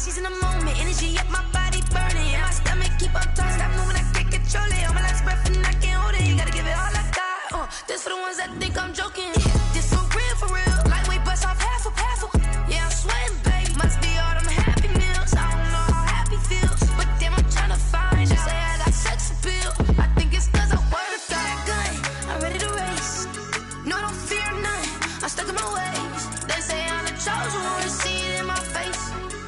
she's in the moment. Energy up, my body burning. And my stomach keep up turning. Stop moving, I can't control it. On my last breath and I can't hold it. You gotta give it all I got. This for the ones that think I'm joking. This for real. Lightweight bust off half a. Yeah, I'm sweating, babe. Must be all them happy meals. I don't know how happy feels, but damn, I'm trying to find you. Say I got sex appeal. I think it's cause I work that gun. I'm ready to race. No, don't fear none. I'm stuck in my ways. They say I'm the chosen one. See it in my face.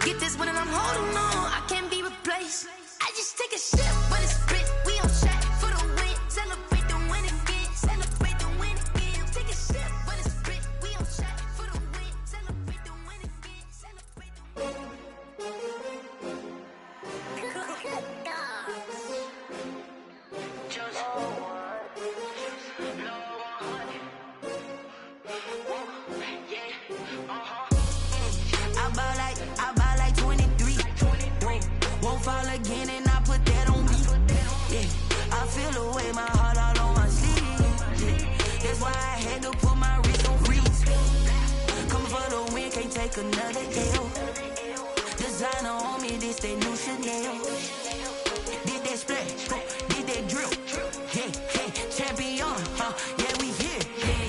Get this when I'm holding on. I can't be replaced. I just take a sip, but it's split. We on shot for the win. Celebrate the win again. Celebrate the win again. Take a sip, but it's split. We on shot for the win. Celebrate the win again. Celebrate the win. I buy like 23. Won't fall again and I put that on me. Yeah, I feel the way, my heart all on my sleeve. Yeah, that's why I had to put my wrist on freeze. Coming for the win, can't take another L. Designer on me, this that new Chanel. Did that splash, did that drill. Yeah, champion, yeah, we here.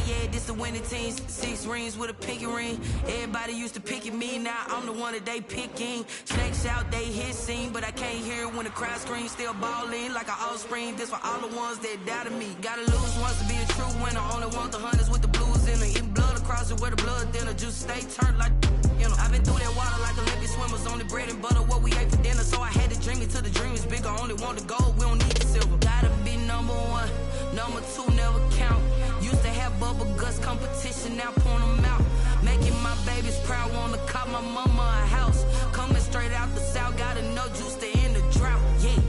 Yeah, this the winning team. 6 rings with a pinky ring. Everybody used to pick at me, now I'm the one that they picking. Snakes out, they hit scene, but I can't hear it when the crowd screams. Still ballin' like an offspring. This for all the ones that doubted me. Gotta lose once to be a true winner. Only want the hunters with the blues in it. Eating blood across it where the blood thinner. Juice stay turned like, you know. I've been through that water like Olympic swimmers. Only bread and butter, what we ate for dinner. So I had to dream it till the dream is bigger. Only want the gold, we don't need the silver. Gotta be number 1, number 2 never count. Used to have bubble guts competition, now point them out. Making my babies proud, wanna cop my mama a house. Coming straight out the south, gotta know juice to end the drought. Yeah,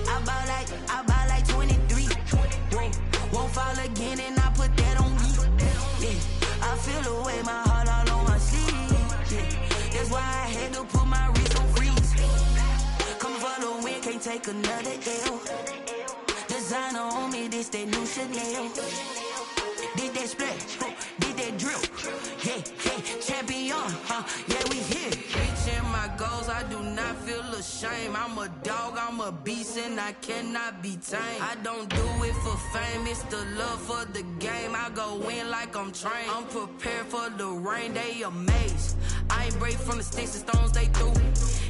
I buy like 23. Won't fall again and I put that on me. Yeah, I feel the way, my heart all on my sleeve. Yeah, that's why I had to put my wrist on freeze. Coming for the win, can't take another L. Designer on me, this that new Chanel. Did that splash, did that drill. Yeah, champion, yeah, we here. Reaching my goals, I do not feel ashamed. I'm a dog, I'm a beast, and I cannot be tamed. I don't do it for fame, it's the love for the game. I go in like I'm trained. I'm prepared for the rain, they amazed. I ain't break from the sticks and stones they threw.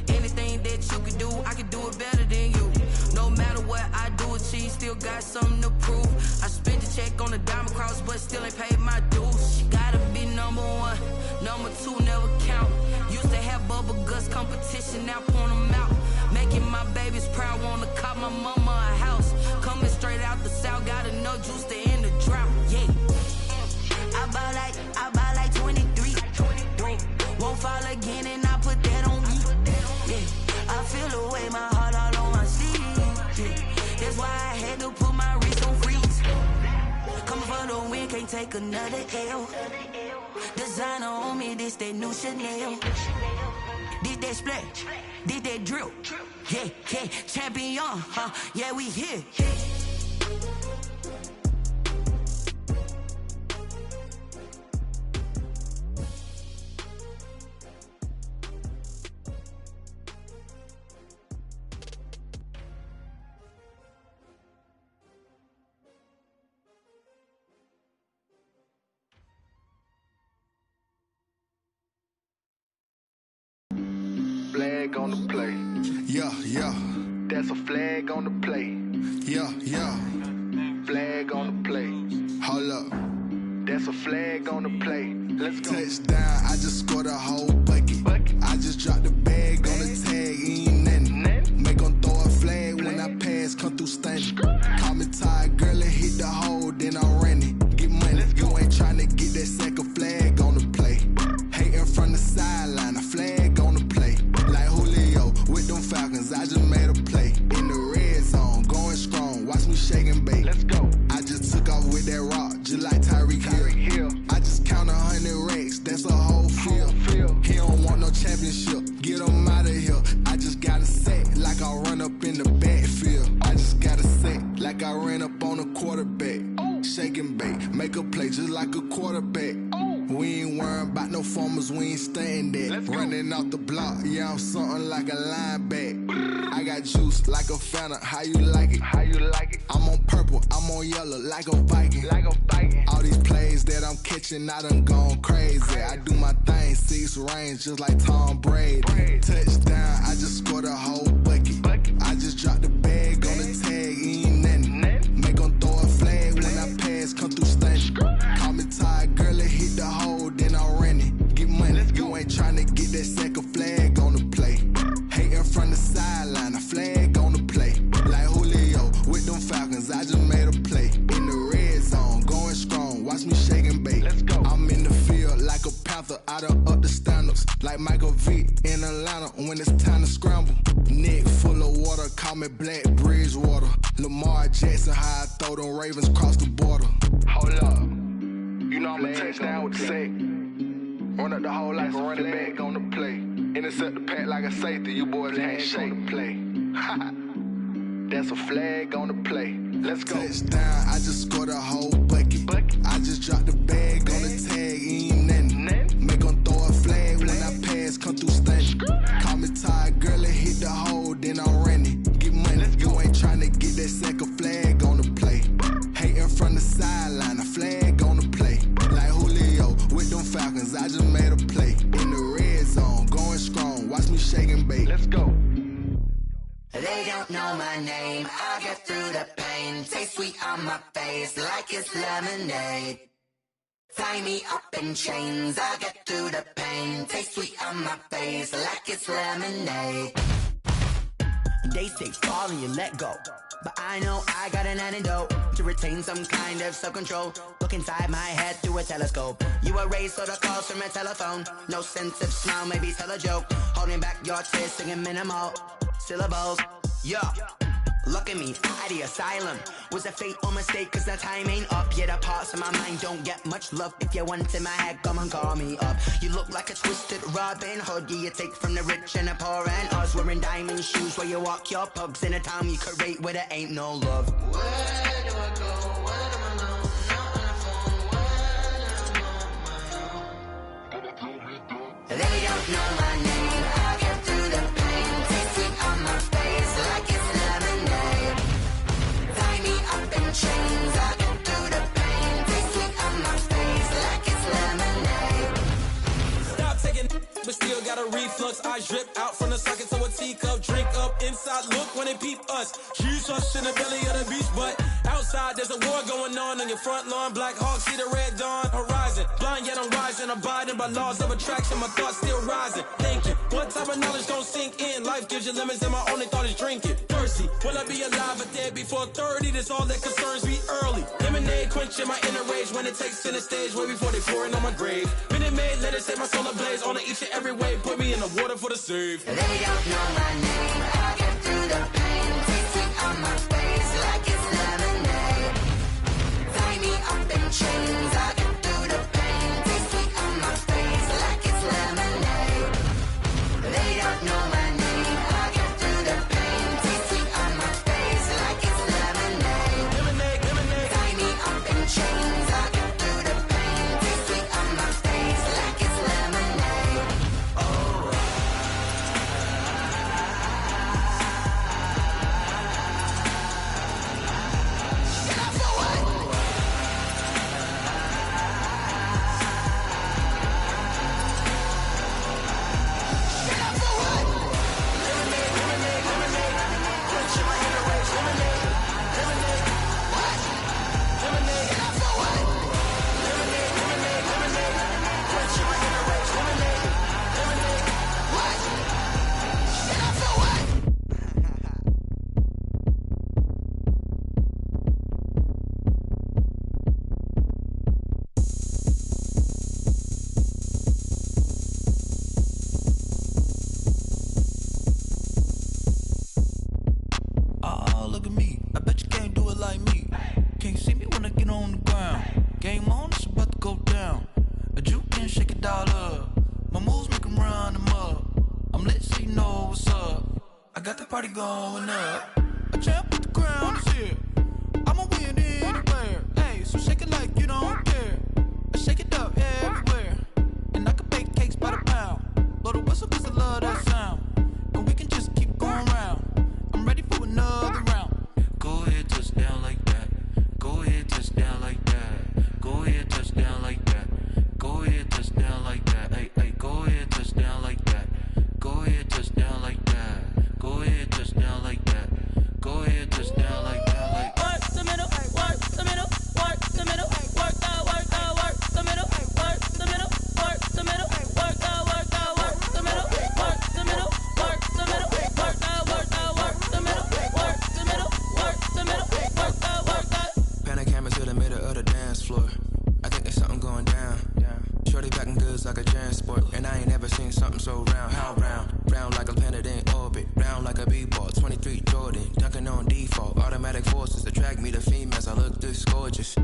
Anything that you can do, I can do it better than you. No matter what I do, achieve, still got something to prove. I spent the check on the diamond cross, but still ain't paid my dues. Gotta be number 1, number 2 never count. Used to have bubble guts competition, now point them out. Making my babies proud, wanna cop my mama a house. Coming straight out the south, gotta know juice to end the drought. Yeah, I buy like 23. Won't fall again and I put that on me. Yeah, I feel the way, my heart all on my sleeve. Yeah, that's why I had to put my wrist on freeze. Coming for the win, can't take another L. Designer on me, this that new Chanel. Did that splash, did that drill. Yeah, champion, yeah, we here. Flag on the play. Yeah. That's a flag on the play. Yeah. Flag on the play. Hold up. That's a flag on the play. Let's go. Touchdown, I just scored a whole bucket. I just dropped the bag on the tag, ain't nothing. Make 'em throw a flag when I pass, come through stunning. Call me tired, girl, and hit the hole, then I'm running. Get money, you ain't tryna get that second flag on the play. Hating from the sideline, a flag on the play. Like Julio with them Falcons, I just made a play. In the red zone, going strong, watch me shake and bake. Let's go. I just took off with that rock, just like Tyreek Hill. I just count 100 racks, that's a whole field. performers, we ain't staying there. Running off the block, yeah, I'm something like a linebacker. I got juice like a Fanta, how you like it? How you like it? I'm on purple, I'm on yellow, like a Viking. Like a Viking. All these plays that I'm catching, I done gone crazy. I do my thing, 6 range, just like Tom Brady. Touchdown, I just scored a whole bucket. I just dropped the bag on the tag, ain't nothing. Make 'em throw a flag when I pass, come through stunning. Call me tired, girl, it hit the hole, then I'm running. Get money, you ain't tryna get that second flag on the play. Hating from the sideline, a flag on the play. Like Julio with them Falcons, I just made a play. In the red zone, going strong, watch me shake and bake. I'm in the field like a panther, I done up the standards. Like Michael Vick in Atlanta when it's time to scramble. Neck full of water, call me Black Bridgewater. Lamar Jackson, how I throw them Ravens across the border. Hold up, you know I'm a touchdown with the sack. Run up the hole like a running back on the play. Intercept the pack like a safety, you boys can't shake the play. That's a flag on the play. Let's go. Touchdown, I just scored a whole bucket. I just dropped the bag on the tag, ain't nothing. Make 'em throw a flag when I pass, come through stunning. Call me tired, girl, it hit the hole, then I'm running. Get money, you ain't tryna get that second flag on the play. Hating from the sideline, a flag on the play. Like Julio with them Falcons, I just made a play. In the red zone, going strong, watch me shake and bake. Let's go. They don't know my name, I get through the pain. Taste sweet on my face like it's lemonade. Tie me up in chains, I get through the pain. Taste sweet on my face like it's lemonade. They say fall and you let go, but I know I got an antidote to retain some kind of self-control. Look inside my head through a telescope. You erase all the calls from a telephone. No sense of smile, maybe tell a joke. Holding back your tears, singing minimal syllables. Yeah, look at me, at the asylum. Was a fate or mistake, cause the time ain't up. Yet the parts of my mind don't get much love. If you want in my head, come and call me up. You look like a twisted Robin Hood. Yeah, you take from the rich and the poor and us. Wearing diamond shoes where you walk your pugs. In a town you create where there ain't no love. Where do I go? Where am I alone? Not on the phone. Where am I on my own? They don't know my name. I get through the pain. Taste it on my face like it's lemonade. Tie me up in chains. I get through the pain. Taste it on my face like it's lemonade. Stop taking, but still got a reflux. I drip out from the socket to a teacup. Drink up inside, look when they peep us. Shoes us in the belly of the beach, but outside there's a war going on your front lawn. Black Hawk, see the red dawn horizon. Blind yet I'm rising, abiding by laws of attraction. My thoughts still rising, thinking. What type of knowledge don't sink in? Life gives you limits and my only thought is drinking. Thirsty, will I be alive or dead before 30? That's all that concerns me early. Lemonade quenching my inner rage when it takes center stage way before they pour it on my grave. Minute Maid, let it set my soul ablaze. On each and every way, put me in the water for the save. They don't know my name, I get through the pain. Taste it on my face like it's lemonade. Tie me up in chains, I get through the pain. Taste it on my face like it's lemonade. They don't know my name, I get through the pain. Taste it on my face like it's lemonade. Lemonade. Tie me up in chains, I get through the pain. Taste it on my face like it's lemonade. Oh. party going up. A champ with the crown is here. I'ma win anywhere. Hey, so shake it like you don't care. I shake it up everywhere. And I can bake so round, how round? Round like a planet in orbit, round like a b-ball, 23 Jordan, dunking on default. Automatic forces attract me to females, I look this gorgeous.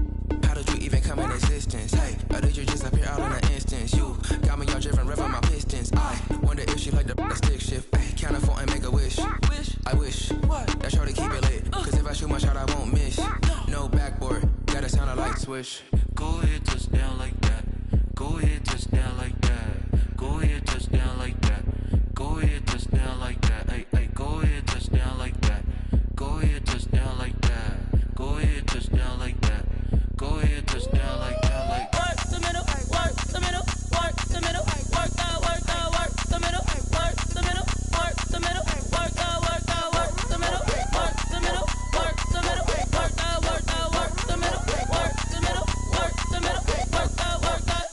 How did you even come in existence? Hey, or did you just appear out in an instance? You got me all driven, revving my pistons. I wonder if she like the stick shift. Hey, count a 4 and make a wish. I wish that shorty keep it lit. Cause if I shoot my shot, I won't miss. No backboard, gotta sound a light switch. Go ahead, touch down like that. Go ahead, touch down like that. Go ahead, touch down like that. Go ahead, touch down like that. Hey, hey, go ahead, touch down like that. Go ahead, touch down like that. Go ahead, touch down like that. Go ahead, touch down like that. Like work the middle, work the middle, work the middle, work that, work the middle, work the middle, work the middle, work that, work the middle, work the middle, work the middle, work that, work the middle, work the middle, work the middle, work that, work that.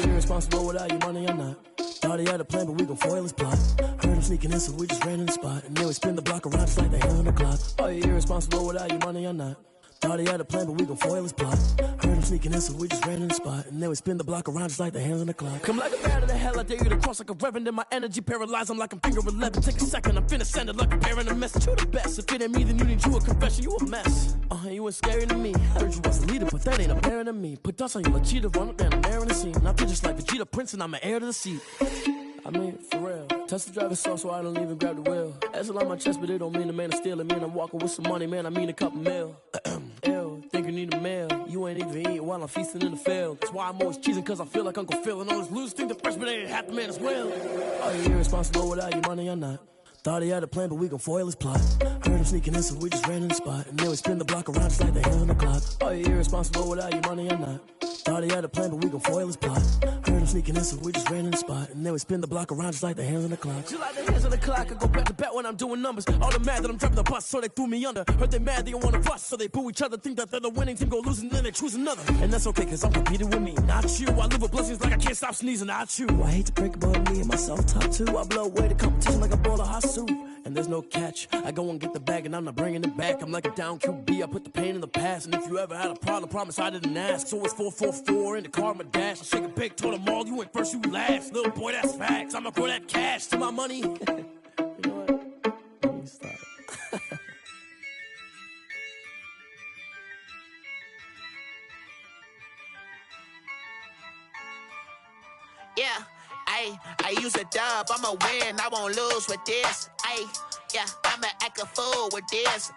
Irresponsible without your money or not. Thought he had a plan, but we gon' foil his plot. Heard him sneaking in, so we just ran in the spot. And then we spin the block around just like the hand on the clock. Are you irresponsible without your money or not? Thought he had a plan, but we gon' foil his plot. Heard him sneaking in, so we just ran in the spot. And then we spin the block around just like the hands on the clock. Come like a bat of the hell, I dare you to cross like a reverend. In my energy paralyzed, I'm like I'm finger 11. Take a second, I'm finna send it like a bear in a message. You the best, if it ain't me, then you need you a confession. You a mess, you ain't scary to me. Heard you was a leader, but that ain't apparent to me. Put dust on you like cheetah, run up down the air in the scene. I feel just like Vegeta Prince, and I'm an heir to the seat. I mean, for real. Touch the driver's soft, so I don't even grab the wheel. That's a lot on my chest, but it don't mean a man is stealing. Man, I'm walking with some money, man, I mean a couple mil. Ew, think you need a meal. You ain't even eating while I'm feasting in the field. That's why I'm always cheesing, cause I feel like Uncle Phil. And all this losers think the freshman ain't half the man as well. Are you irresponsible without your money or not? Thought he had a plan, but we gon' foil his plot. Heard him sneaking in, so we just ran in the spot. And then we spin the block around just like the hands on the clock. Are you irresponsible without your money or not? Thought he had a plan, but we gon' foil his plot. Heard him sneaking in, so we just ran in the spot. And then we spin the block around just like the hands on the clock. Just like the hands on the clock, I go back to back when I'm doing numbers. All the mad that I'm driving the bus, so they threw me under. Heard they mad, they don't wanna bust, so they boo each other. Think that they're the winning team, go losing, then they choose another. And that's okay, cause I'm competing with me, not you. I live with blessings like I can't stop sneezing, not you. I hate to break it, but me and myself top two. I blow away the competition like a bowl of hot soup. And there's no catch. I go and get the bag and I'm not bringing it back. I'm like a down QB, I put the pain in the past. And if you ever had a problem, promise I didn't ask. So it's 444 in the car, my dash. I shake a big, told them all, you ain't first, you last. Little boy, that's facts. I'ma grow that cash to my money. You know what? Let me stop. Yeah, I use a dub, I'ma win, I won't lose with this. Yeah, I'ma act a fool with this.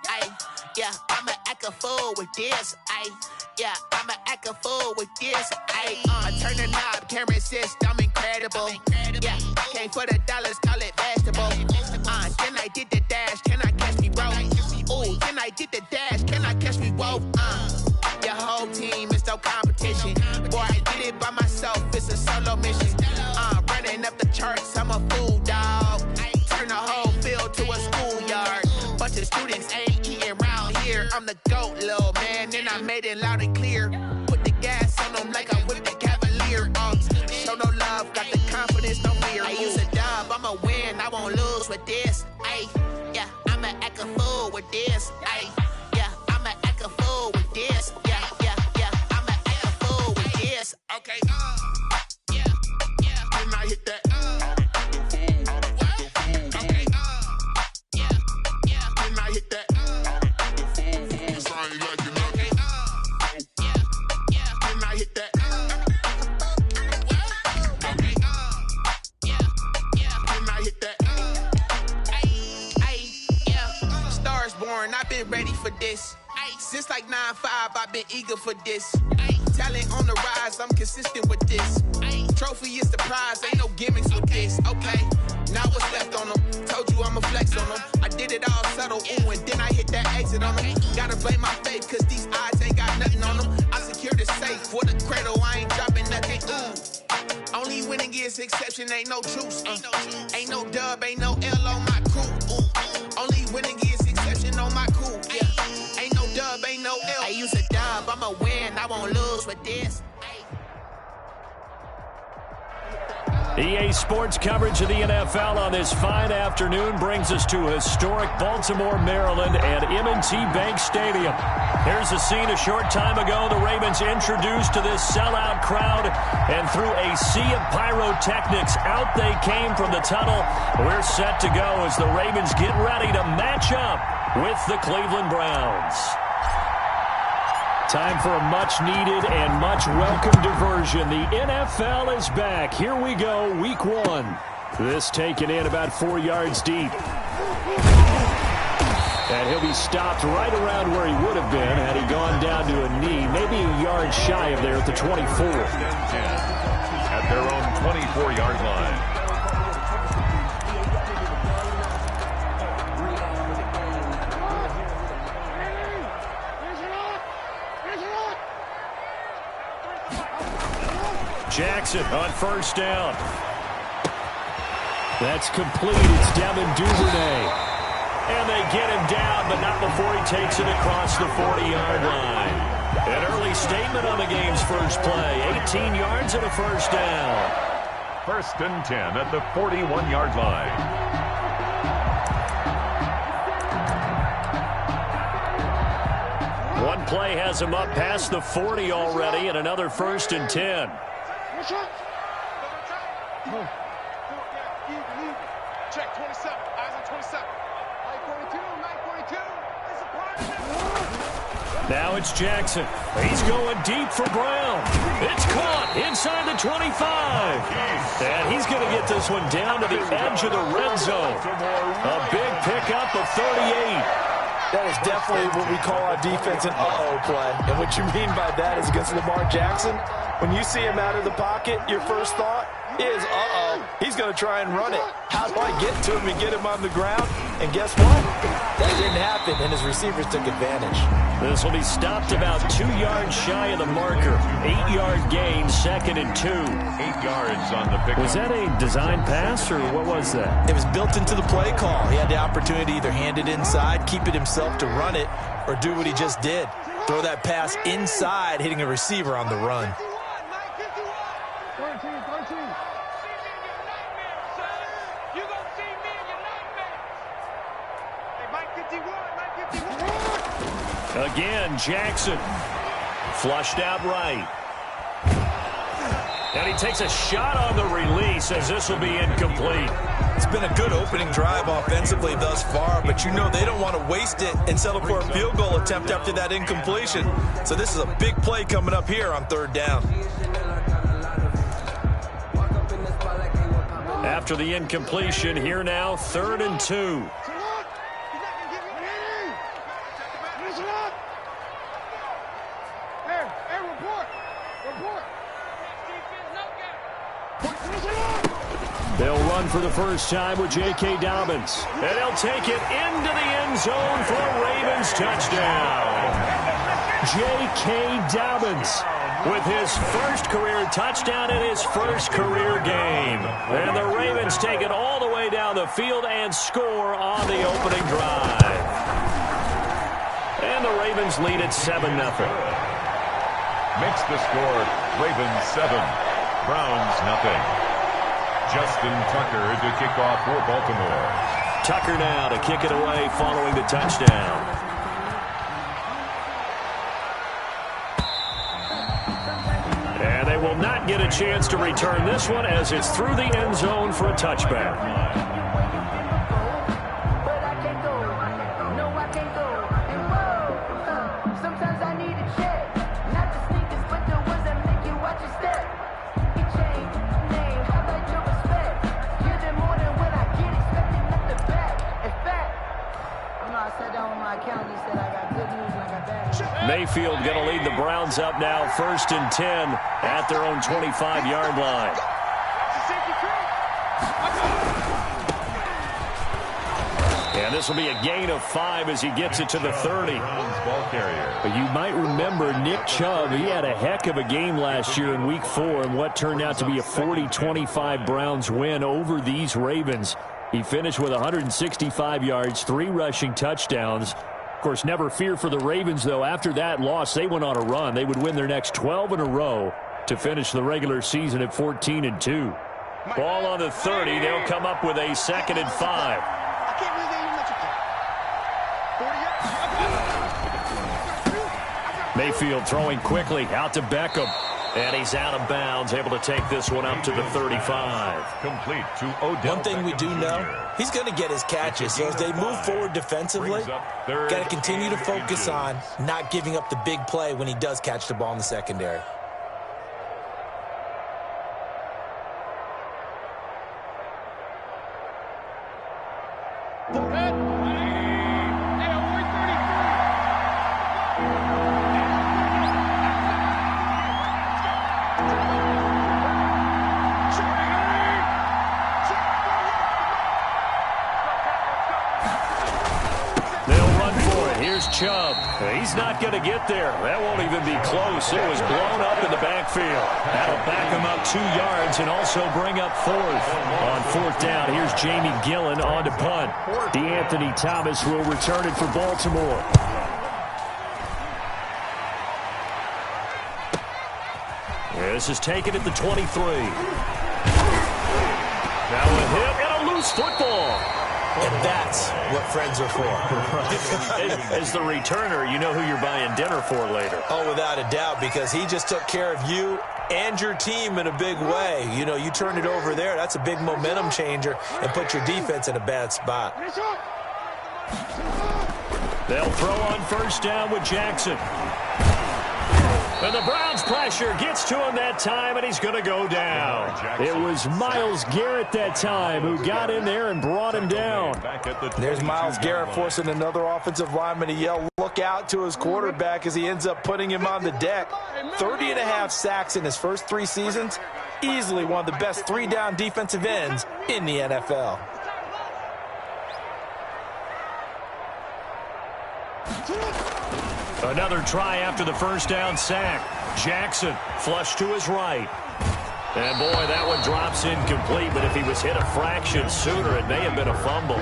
Yeah, I'ma act a fool with this. Yeah, I'ma act a fool with this. Turn the knob, camera assist, I'm incredible. Yeah, came for the dollars, call it vegetable. Then I did the dash, can I catch me, bro? Ooh, then I did the dash, can I catch me, whoa? Your whole team is no competition. Boy, I did it by myself, it's a solo mission. Running up the charts, I'm a fool, dog. Turn the whole field to a schoolyard. Bunch of students ain't eating round here. I'm the GOAT, little man, and I made it loud and clear. Put the gas on them like I'm with the Cavalier. Show no love, got the confidence, no fear. I use a dub, I'ma win, I won't lose with this. Yeah, I'ma act a fool with this. Yeah, I'ma act a fool with this. Yeah, I'ma act a fool with this. Okay, yeah, can I hit that? Okay, yeah, can I hit that? Cause I ain't like it. Okay, yeah, can I hit that? Okay, yeah, can I hit that? Yeah, Stars born, I've been ready for this. Since like 9-5, I've been eager for this. Talent on the rise, I'm consistent with this. Trophy is the prize, ain't no gimmicks with this. Okay, now what's left on them? Told you I'ma flex on them. I did it all subtle, ooh, and then I hit that exit on them. Gotta blame my faith, cause these odds ain't got nothing on them. I secure the safe for the cradle, I ain't dropping nothing, ooh. Only winning is exception, ain't no truce. Ain't no dub, ain't no L on my crew. Only winning is exception on my crew. Yeah, ain't no dub, ain't no L. I use a dub, I'ma win, I won't lose with this. EA Sports coverage of the NFL on this fine afternoon brings us to historic Baltimore, Maryland at M&T Bank Stadium. Here's the scene a short time ago. The Ravens introduced to this sellout crowd, and through a sea of pyrotechnics, out they came from the tunnel. We're set to go as the Ravens get ready to match up with the Cleveland Browns. Time for a much-needed and much-welcome diversion. The NFL is back. Here we go, Week 1. This taken in about 4 yards deep. And he'll be stopped right around where he would have been had he gone down to a knee, maybe a yard shy of there at the 24. At their own 24-yard line. Jackson on first down. That's complete. It's Devin Duvernay. And they get him down, but not before he takes it across the 40-yard line. An early statement on the game's first play. 18 yards and a first down. 1st and 10 at the 41-yard line. One play has him up past the 40 already, and another 1st and 10. Check 27. Eyes on 27. 942. Now it's Jackson. He's going deep for Brown. It's caught inside the 25. And he's going to get this one down to the edge of the red zone. A big pickup of 38. That is definitely what we call our defense an uh-oh play. And what you mean by that is against Lamar Jackson, when you see him out of the pocket, your first thought is, uh-oh, he's going to try and run it. How do I get to him and get him on the ground? And guess what? That didn't happen, and his receivers took advantage. This will be stopped about 2 yards shy of the marker. 8-yard gain, 2nd and 2. 8 yards on the pick. Was that a design pass, or what was that? It was built into the play call. He had the opportunity to either hand it inside, keep it himself to run it, or do what he just did. Throw that pass inside, hitting a receiver on the run. 13. Again, Jackson. Flushed out right. And he takes a shot on the release as this will be incomplete. It's been a good opening drive offensively thus far, but you know they don't want to waste it and settle for a field goal attempt after that incompletion. So this is a big play coming up here on 3rd down. After the incompletion, here now, 3rd and 2. They'll run for the first time with J.K. Dobbins. And he'll take it into the end zone for a Ravens touchdown. J.K. Dobbins with his first career touchdown in his first career game. And the Ravens take it all the way down the field and score on the opening drive. And the Ravens lead at 7-0. Makes the score Ravens 7, Browns 0. Justin Tucker to kick off for Baltimore. Tucker now to kick it away following the touchdown. And they will not get a chance to return this one as it's through the end zone for a touchback. Mayfield going to lead the Browns up now, 1st and 10 at their own 25-yard line. And this will be a gain of 5 as he gets it to the 30. Ball carrier. But you might remember Nick Chubb. He had a heck of a game last year in Week 4 in what turned out to be a 40-25 Browns win over these Ravens. He finished with 165 yards, 3 rushing touchdowns. Of course, never fear for the Ravens, though. After that loss, they went on a run. They would win their next 12 in a row to finish the regular season at 14-2. Ball on the 30. They'll come up with a 2nd and 5. Mayfield throwing quickly out to Beckham. And he's out of bounds, able to take this one up to the 35. Complete to Odell. One thing we do know, he's going to get his catches. So as they move forward defensively, got to continue to focus on not giving up the big play when he does catch the ball in the secondary. Chubb. He's not going to get there. That won't even be close. It was blown up in the backfield. That'll back him up 2 yards and also bring up 4th. On 4th down, here's Jamie Gillen on to punt. DeAnthony Thomas will return it for Baltimore. This is taken at the 23. Now a hit and a loose football. And that's what friends are for. As the returner, you know who you're buying dinner for later. Oh, without a doubt, because he just took care of you and your team in a big way. You know, you turn it over there, that's a big momentum changer and put your defense in a bad spot. They'll throw on 1st down with Jackson. And the Browns pressure gets to him that time, and he's going to go down. It was Myles Garrett that time who got in there and brought him down. There's Myles Garrett forcing another offensive lineman to yell, look out to his quarterback as he ends up putting him on the deck. 30.5 sacks in his first 3 seasons. Easily one of the best 3-down defensive ends in the NFL. Another try after the 1st down sack. Jackson flush to his right. And boy, that one drops incomplete, but if he was hit a fraction sooner, it may have been a fumble.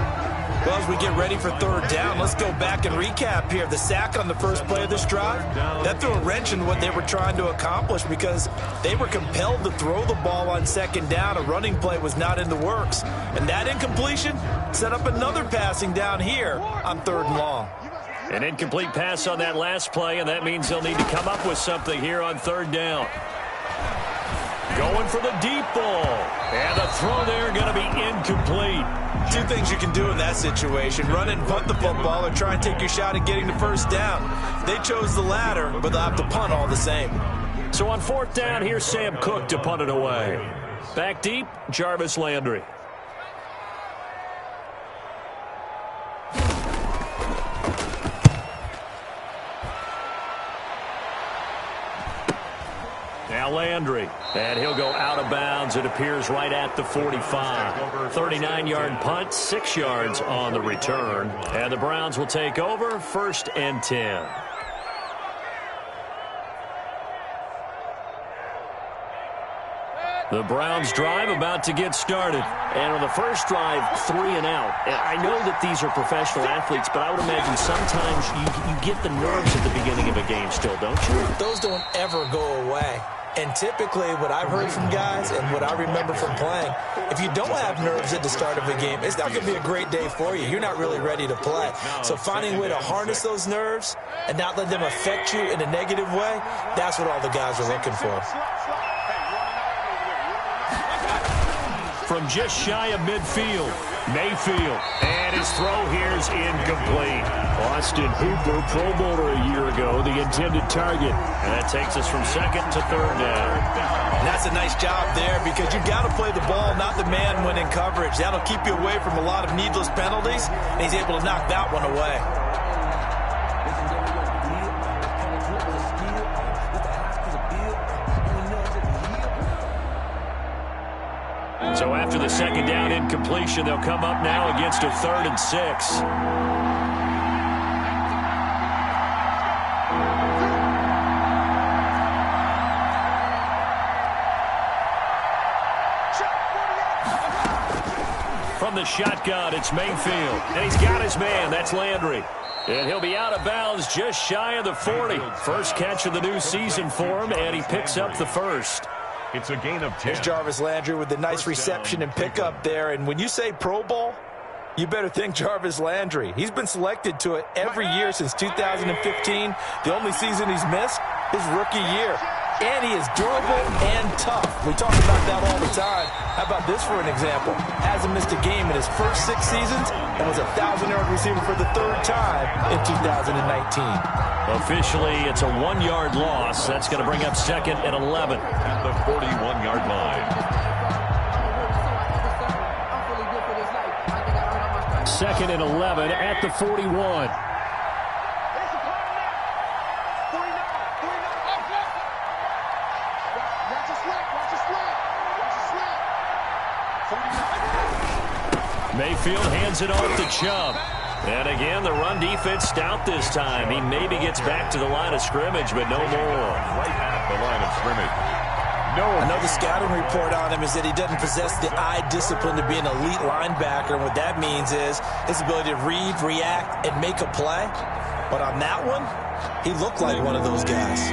Well, as we get ready for 3rd down, let's go back and recap here. The sack on the first play of this drive, that threw a wrench in what they were trying to accomplish because they were compelled to throw the ball on 2nd down. A running play was not in the works. And that incompletion set up another passing down here on 3rd and long. An incomplete pass on that last play, and that means they'll need to come up with something here on 3rd down. Going for the deep ball. And the throw there going to be incomplete. 2 things you can do in that situation. Run and punt the football or try and take your shot at getting the 1st down. They chose the latter, but they'll have to punt all the same. So on 4th down, here's Sam Cook to punt it away. Back deep, Jarvis Landry. Now Landry, and he'll go out of bounds. It appears right at the 45. 39-yard punt, 6 yards on the return. And the Browns will take over, 1st and 10. The Browns drive about to get started. And on the first drive, 3 and out. And I know that these are professional athletes, but I would imagine sometimes you get the nerves at the beginning of a game still, don't you? Those don't ever go away. And typically what I've heard from guys and what I remember from playing, if you don't have nerves at the start of a game, it's not going to be a great day for you. You're not really ready to play. So finding a way to harness those nerves and not let them affect you in a negative way, that's what all the guys are looking for. From just shy of midfield, Mayfield. And his throw here's incomplete. Austin Hooper, Pro Bowler a year ago, the intended target. And that takes us from 2nd to 3rd down. And that's a nice job there because you've got to play the ball, not the man when in coverage. That'll keep you away from a lot of needless penalties, and he's able to knock that one away. So after the 2nd down incompletion, they'll come up now against a 3rd and 6. From the shotgun, it's Mayfield. And he's got his man. That's Landry. And he'll be out of bounds just shy of the 40. First catch of the new season for him, and he picks up the 1st. It's a gain of 10. Here's Jarvis Landry with a nice reception and pickup there. And when you say Pro Bowl, you better think Jarvis Landry. He's been selected to it every year since 2015. The only season he's missed, his rookie year. And he is durable and tough. We talk about that all the time. How about this for an example? Hasn't missed a game in his first 6 seasons and was a 1,000-yard receiver for the 3rd time in 2019. Officially, it's a 1-yard loss. That's going to bring up 2nd and 11. At the 41-yard line. 2nd and 11 at the 41. Mayfield hands it off to Chubb. And again, the run defense stout this time. He maybe gets back to the line of scrimmage, but no more. Right at the line of scrimmage. I know the scouting report on him is that he doesn't possess the eye discipline to be an elite linebacker. And what that means is his ability to read, react, and make a play. But on that one, he looked like one of those guys.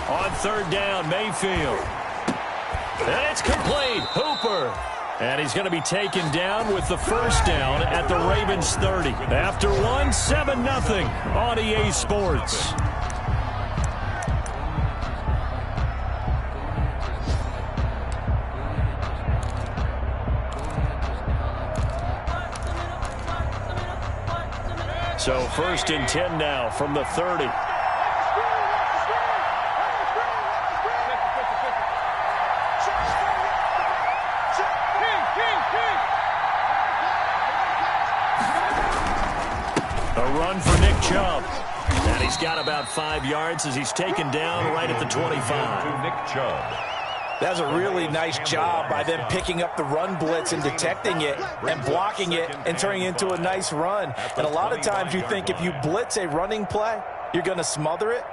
On 3rd down, Mayfield. And it's complete. Hooper. And he's going to be taken down with the 1st down at the Ravens 30. After 7-0 on EA Sports. So 1st and 10 now from the 30. Run for Nick Chubb. And he's got about 5 yards as he's taken down right at the 25. Nick Chubb. That's a really nice job by them picking up the run blitz and detecting it and blocking it and turning it into a nice run. And a lot of times you think if you blitz a running play, you're going to smother it.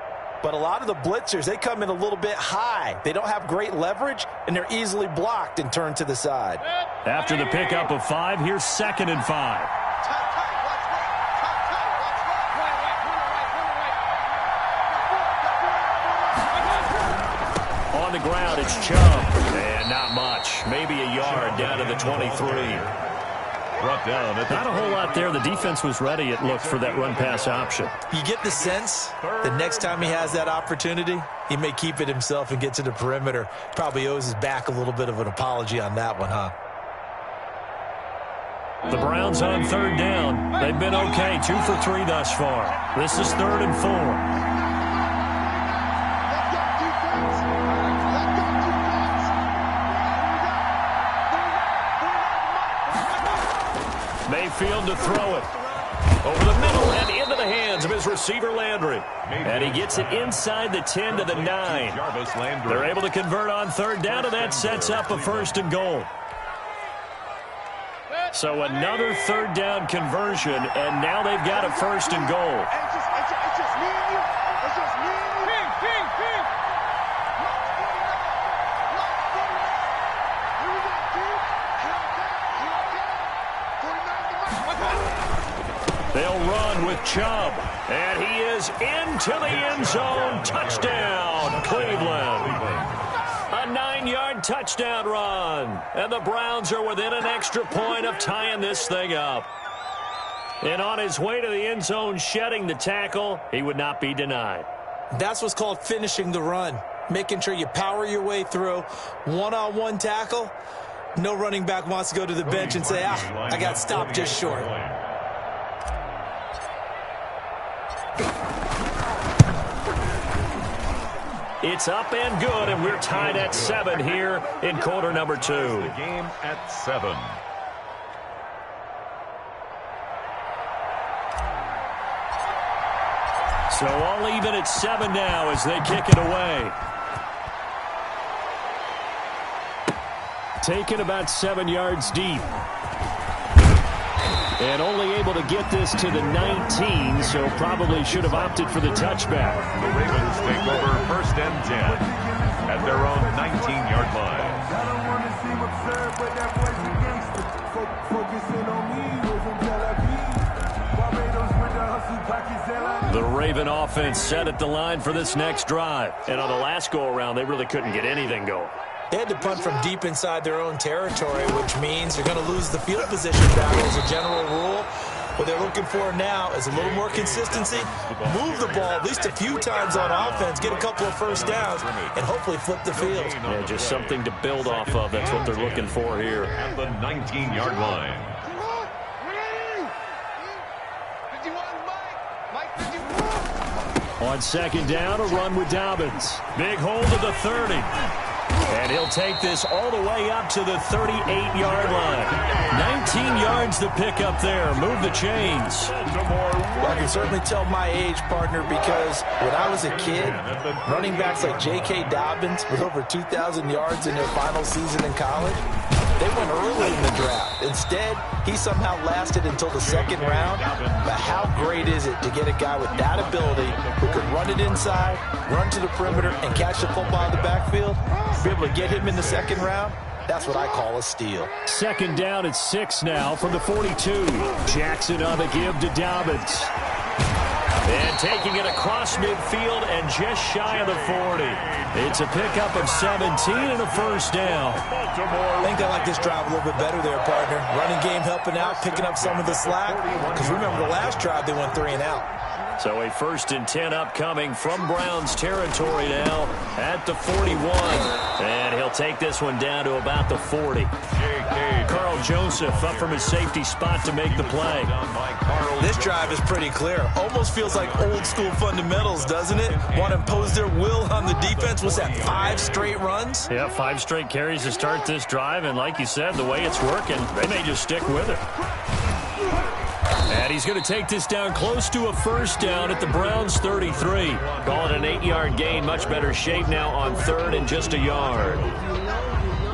But a lot of the blitzers, they come in a little bit high. They don't have great leverage, and they're easily blocked and turned to the side. After the pickup of 5, here's 2nd and 5. On the ground, it's Chubb. And not much. Maybe a yard down to the 23. Brought down. Not a whole lot there. The defense was ready, it looked, for that run-pass option. You get the sense the next time he has that opportunity, he may keep it himself and get to the perimeter. Probably owes his back a little bit of an apology on that one, huh? The Browns on 3rd down. They've been okay, 2 for 3 thus far. This is 3rd and 4. Mayfield to throw it. Over the middle and into the hands of his receiver, Landry. And he gets it inside the 10 to the 9. They're able to convert on 3rd down, and that sets up a 1st and goal. So another 3rd down conversion, and now they've got a 1st and goal. They'll run with Chubb, and he is into the end zone. Touchdown, Cleveland. A 9-yard touchdown run, and the Browns are within an extra point of tying this thing up. And on his way to the end zone, shedding the tackle, he would not be denied. That's what's called finishing the run, making sure you power your way through. One-on-one tackle, no running back wants to go to the bench and say, I got stopped just short. It's up and good, and we're tied at 7 here in quarter number 2. The game at 7. So all even at 7 now as they kick it away. Taken about 7 yards deep. And only able to get this to the 19, so probably should have opted for the touchback. The Ravens take over 1st and 10. at their own 19-yard line. I don't want to seem absurd, but that boy's a gangster. Focusing on me, we're from Tel Aviv. Barbados with the hustle pockets. The Raven offense set at the line for this next drive. And on the last go-around, they really couldn't get anything going. They had to punt from deep inside their own territory, which means they're going to lose the field position battle as a general rule. What they're looking for now is a little more consistency, move the ball at least a few times on offense, get a couple of first downs, and hopefully flip the field. Yeah, just something to build off of. That's what they're looking for here. At the 19-yard line. On second down, a run with Dobbins. Big hold of the 30. And he'll take this all the way up to the 38-yard line. 19 yards to pick up there. Move the chains. Well, I can certainly tell my age, partner, because when I was a kid, running backs like J.K. Dobbins with over 2,000 yards in their final season in college, they went early in the draft. Instead, he somehow lasted until the second round. But how great is it to get a guy with that ability who can run it inside, run to the perimeter, and catch the football in the backfield? Be able to get him in the second round? That's what I call a steal. Second down at 6 now from the 42. Jackson on the give to Dobbins. And taking it across midfield and just shy of the 40. It's a pickup of 17 and a first down. I think they like this drive a little bit better there, partner. Running game helping out, picking up some of the slack. Because remember the last drive, they went 3 and out. So a 1st and 10 upcoming from Browns territory now at the 41. And he'll take this one down to about the 40. Carl Joseph up from his safety spot to make the play. This drive is pretty clear. Almost feels like old school fundamentals, doesn't it? Want to impose their will on the defense. What's that, 5 straight runs? Yeah, 5 straight carries to start this drive. And like you said, the way it's working, they may just stick with it. And he's going to take this down close to a first down at the Browns' 33. Call it an 8-yard gain. Much better shape now on 3rd and just a yard.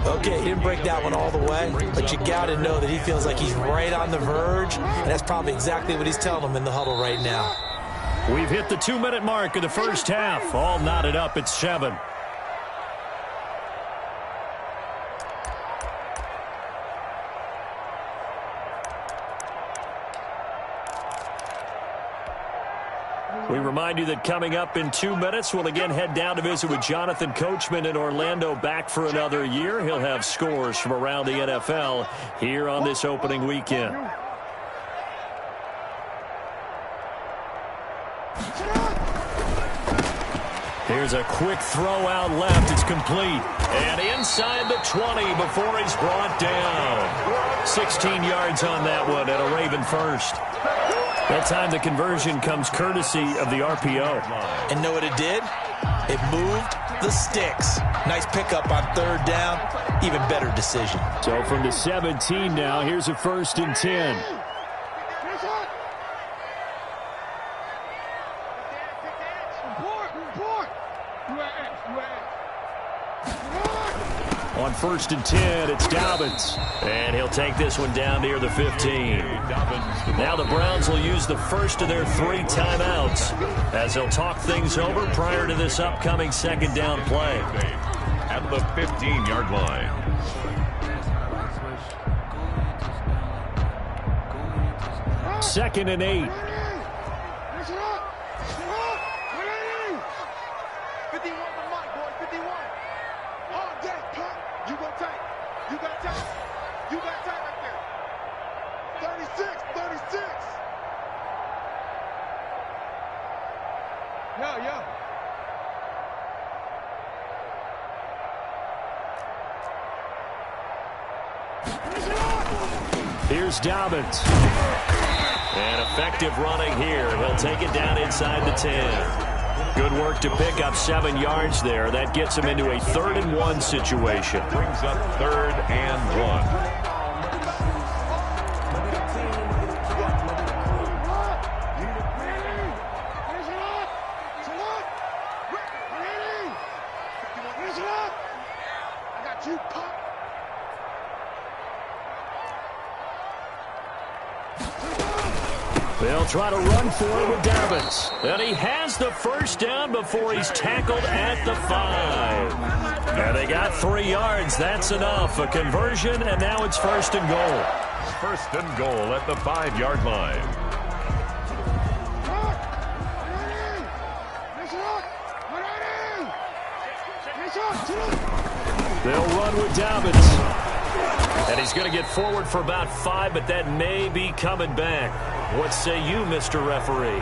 Okay, he didn't break that one all the way, but you got to know that he feels like he's right on the verge, and that's probably exactly what he's telling them in the huddle right now. We've hit the 2-minute mark of the first half. All knotted up at 7. We remind you that coming up in 2 minutes, we'll again head down to visit with Jonathan Coachman in Orlando, back for another year. He'll have scores from around the NFL here on this opening weekend. Here's a quick throw out left. It's complete. And inside the 20 before he's brought down. 16 yards on that one and a Raven first. That time the conversion comes courtesy of the RPO. And know what it did? It moved the sticks. Nice pickup on 3rd down. Even better decision. So from the 17 now, here's a 1st and 10. On 1st and 10, it's Dobbins. And he'll take this one down near the 15. Now the Browns will use the first of their 3 timeouts as they'll talk things over prior to this upcoming 2nd down play. At the 15-yard line. 2nd and 8. 36. Yeah. Here's Dobbins. And effective running here. He'll take it down inside the 10. Good work to pick up 7 yards there. That gets him into a 3rd and 1 situation. Brings up 3rd and 1. They'll try to run for it with Dobbins. And he has the first down before he's tackled at the 5. And they got 3 yards. That's enough. A conversion, and now it's 1st and goal. 1st and goal at the 5-yard line. They'll run with Dobbins. And he's going to get forward for about 5, but that may be coming back. What say you, Mr. Referee?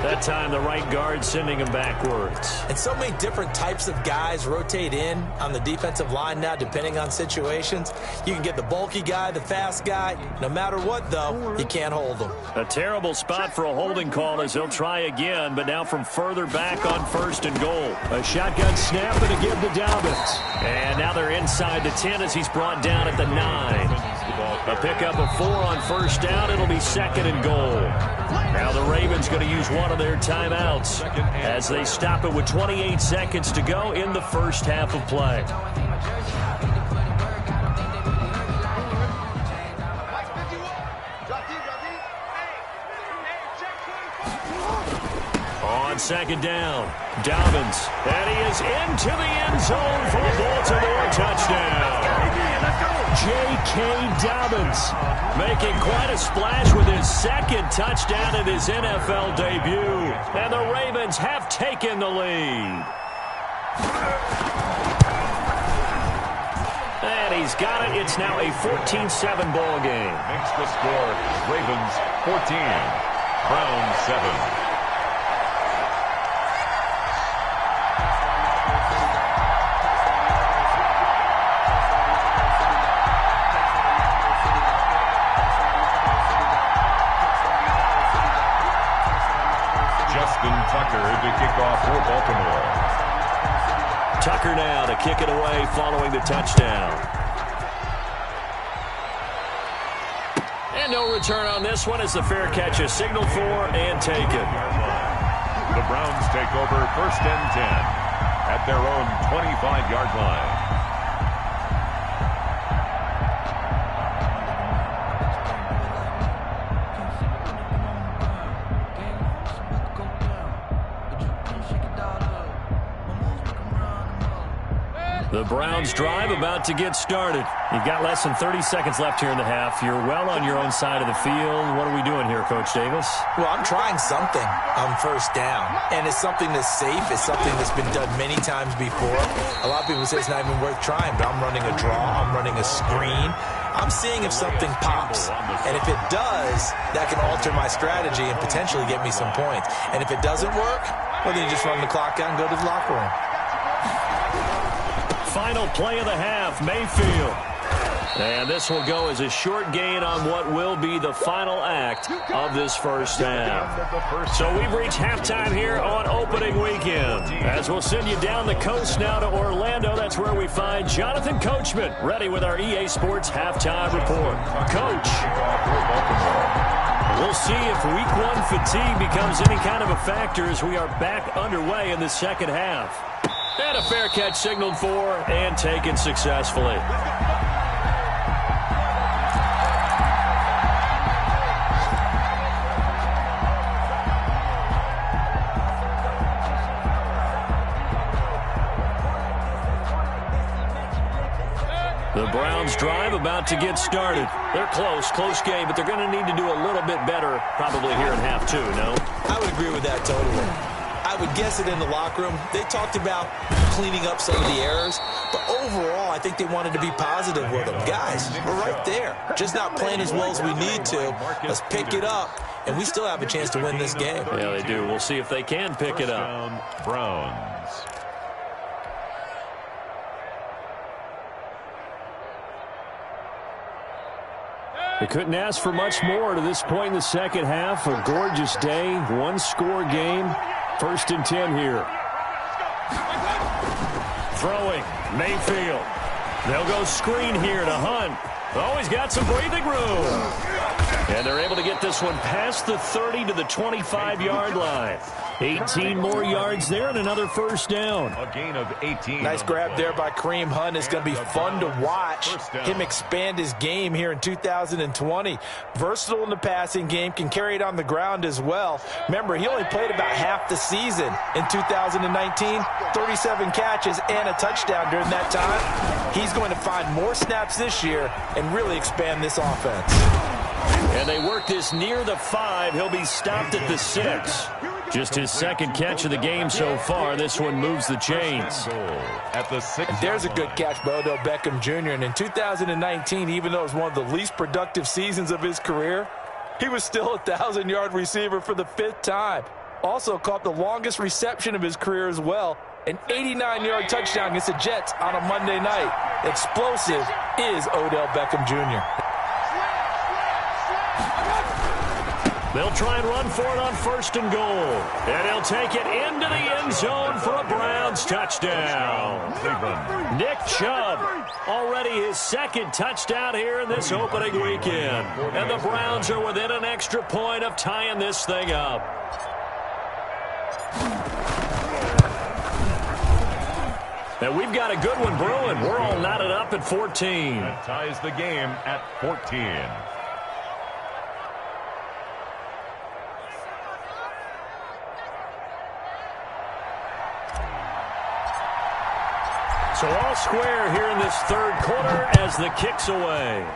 That time, the right guard sending him backwards. And so many different types of guys rotate in on the defensive line now, depending on situations. You can get the bulky guy, the fast guy. No matter what, though, you can't hold him. A terrible spot for a holding call as he'll try again, but now from further back on 1st and goal. A shotgun snap and a give to Dobbins. And now they're inside the 10 as he's brought down at the 9. A pickup of 4 on 1st down. It'll be 2nd and goal. Now the Ravens going to use one of their timeouts as they stop it with 28 seconds to go in the first half of play. On 2nd down, Dobbins, and he is into the end zone for a Baltimore touchdown. J.K. Dobbins making quite a splash with his 2nd touchdown in his NFL debut. And the Ravens have taken the lead. And he's got it. It's now a 14-7 ball game. Makes the score Ravens 14, Browns 7. Tucker to kick off for Baltimore. Tucker now to kick it away following the touchdown. And no return on this one as the fair catch is signaled for and taken. The Browns take over 1st and 10 at their own 25-yard line. The Browns drive about to get started. You've got less than 30 seconds left here in the half. You're well on your own side of the field. What are we doing here, Coach Davis? Well, I'm trying something on 1st down. And it's something that's safe. It's something that's been done many times before. A lot of people say it's not even worth trying, but I'm running a draw. I'm running a screen. I'm seeing if something pops. And if it does, that can alter my strategy and potentially get me some points. And if it doesn't work, well, then you just run the clock out and go to the locker room. Final play of the half, Mayfield. And this will go as a short gain on what will be the final act of this first half. So we've reached halftime here on opening weekend. As we'll send you down the coast now to Orlando, that's where we find Jonathan Coachman, ready with our EA Sports halftime report. Coach, we'll see if week 1 fatigue becomes any kind of a factor as we are back underway in the second half. And a fair catch signaled for and taken successfully. The Browns drive about to get started. They're close game, but they're going to need to do a little bit better probably here in half 2, no? I would agree with that totally. I would guess it in the locker room. They talked about cleaning up some of the errors, but overall, I think they wanted to be positive with them. Guys, we're right there. Just not playing as well as we need to. Let's pick it up, and we still have a chance to win this game. Yeah, they do. We'll see if they can pick it up. Browns. They couldn't ask for much more to this point in the second half. A gorgeous day, one-score game. 1st and 10 here. Throwing, Mayfield. They'll go screen here to Hunt. Oh, he's got some breathing room. And they're able to get this one past the 30 to the 25-yard line. 18 more yards there and another first down. A gain of 18. Nice grab there by Kareem Hunt. It's going to be fun to watch him expand his game here in 2020. Versatile in the passing game, can carry it on the ground as well. Remember, he only played about half the season in 2019, 37 catches and a touchdown during that time. He's going to find more snaps this year and really expand this offense. And they work this near the 5. He'll be stopped at the 6. Just his second catch of the game so far. This one moves the chains. At the 6. And there's a good catch by Odell Beckham Jr. And in 2019, even though it was one of the least productive seasons of his career, he was still a 1,000-yard receiver for the 5th time. Also caught the longest reception of his career as well, an 89-yard touchdown against the Jets on a Monday night. Explosive is Odell Beckham Jr. They'll try and run for it on 1st and goal. And he'll take it into the end zone for a Browns touchdown. Nick Chubb, already his 2nd touchdown here in this opening weekend. And the Browns are within an extra point of tying this thing up. And we've got a good one brewing. We're all knotted up at 14. That ties the game at 14. So all square here in this 3rd quarter as the kick's away.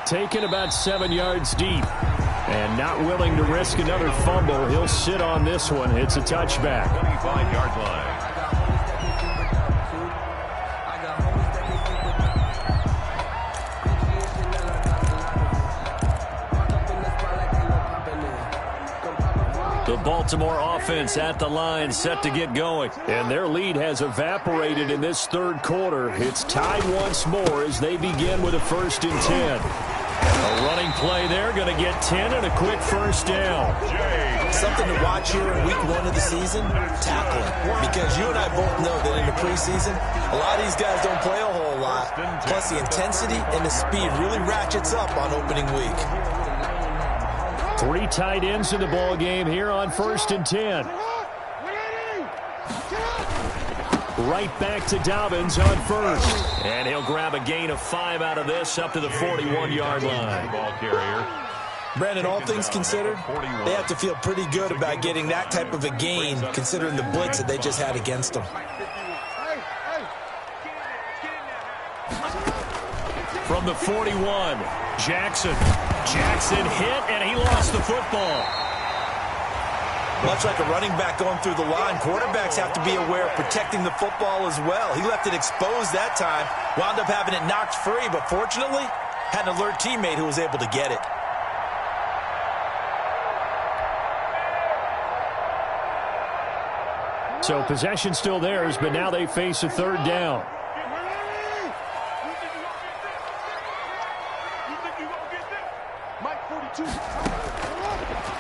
Taken about 7 yards deep. And not willing to risk another fumble. He'll sit on this one. It's a touchback. 25-yard line. The Baltimore offense at the line, set to get going. And their lead has evaporated in this 3rd quarter. It's tied once more as they begin with a 1st and 10. A running play there, going to get 10 and a quick first down. Something to watch here in week 1 of the season, tackling. Because you and I both know that in the preseason, a lot of these guys don't play a whole lot. Plus the intensity and the speed really ratchets up on opening week. 3 tight ends in the ball game here on 1st and 10. Right back to Dobbins on 1st. And he'll grab a gain of 5 out of this up to the 41-yard line. Ball carrier. Brandon, all things considered, they have to feel pretty good about getting that type of a gain considering the blitz that they just had against them. From the 41, Jackson hit, and he lost the football. Much like a running back going through the line, quarterbacks have to be aware of protecting the football as well. He left it exposed that time, wound up having it knocked free, but fortunately, had an alert teammate who was able to get it. So possession still theirs, but now they face a 3rd down.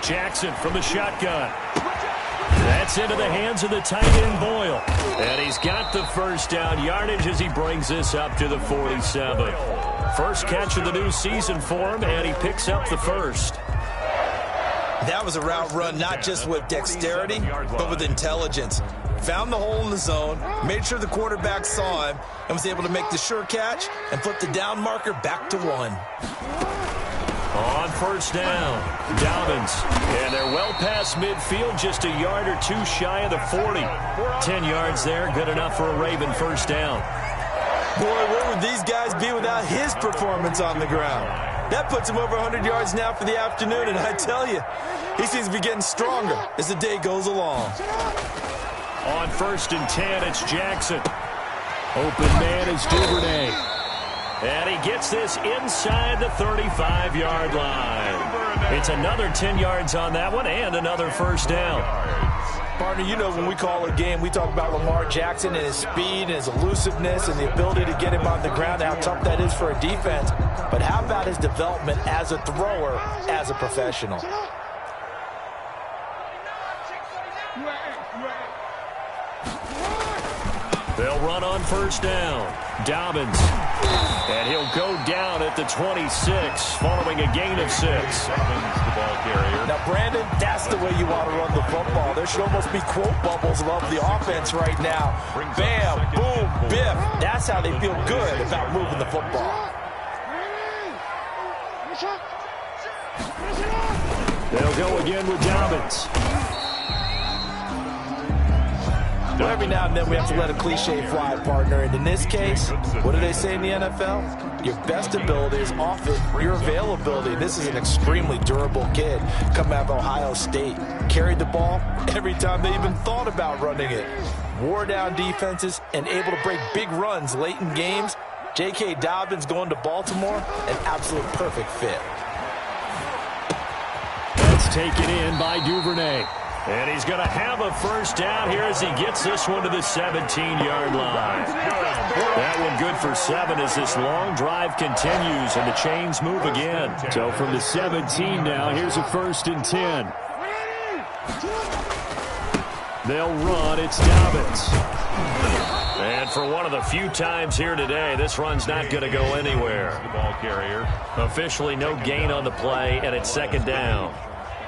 Jackson from the shotgun. That's into the hands of the tight end Boyle. And he's got the first down yardage as he brings this up to the 47. First catch of the new season for him, and he picks up the first. That was a route run not just with dexterity, but with intelligence. Found the hole in the zone, made sure the quarterback saw him, and was able to make the sure catch and flip the down marker back to 1. On 1st down, Dobbins. And they're well past midfield, just a yard or 2 shy of the 40. 10 yards there, good enough for a Raven first down. Boy, where would these guys be without his performance on the ground? That puts him over 100 yards now for the afternoon, and I tell you, he seems to be getting stronger as the day goes along. On 1st and 10, it's Jackson. Open man is Duvernay. And he gets this inside the 35-yard line. It's another 10 yards on that one and another first down. Partner, you know when we call a game, we talk about Lamar Jackson and his speed and his elusiveness and the ability to get him on the ground, how tough that is for a defense. But how about his development as a thrower, as a professional? They'll run on on first down. Dobbins. And he'll go down at the 26 following a gain of 6. Dobbins, the ball carrier. Now, Brandon, that's the way you want to run the football. There should almost be quote bubbles above the offense right now. Bam, boom, biff. That's how they feel good about moving the football. They'll go again with Dobbins. Well, every now and then we have to let a cliche fly, partner. And in this case, what do they say in the NFL? Your best ability is often your availability. This is an extremely durable kid coming out of Ohio State. Carried the ball every time they even thought about running it. Wore down defenses and able to break big runs late in games. J.K. Dobbins going to Baltimore, an absolute perfect fit. That's taken in by Duvernay. And he's going to have a first down here as he gets this one to the 17-yard line. That one good for 7 as this long drive continues and the chains move again. So from the 17 now, here's a 1st and 10. They'll run. It's Dobbins. And for one of the few times here today, this run's not going to go anywhere. The ball carrier. Officially no gain on the play, and it's 2nd down.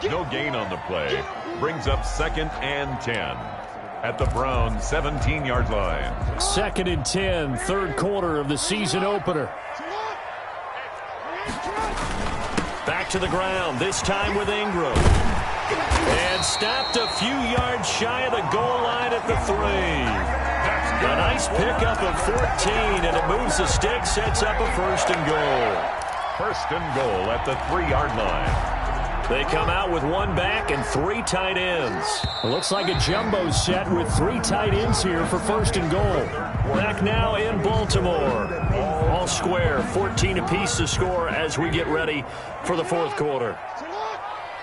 No gain on the play. Brings up 2nd and 10 at the Browns 17-yard line. 2nd and 10, 3rd quarter of the season opener. Back to the ground, this time with Ingram. And stopped a few yards shy of the goal line at the 3. A nice pickup of 14, and it moves the stick, sets up a 1st and goal. 1st and goal at the 3-yard line. They come out with 1 back and 3 tight ends. It looks like a jumbo set with 3 tight ends here for 1st and goal. Back now in Baltimore. All square, 14 apiece to score as we get ready for the 4th quarter.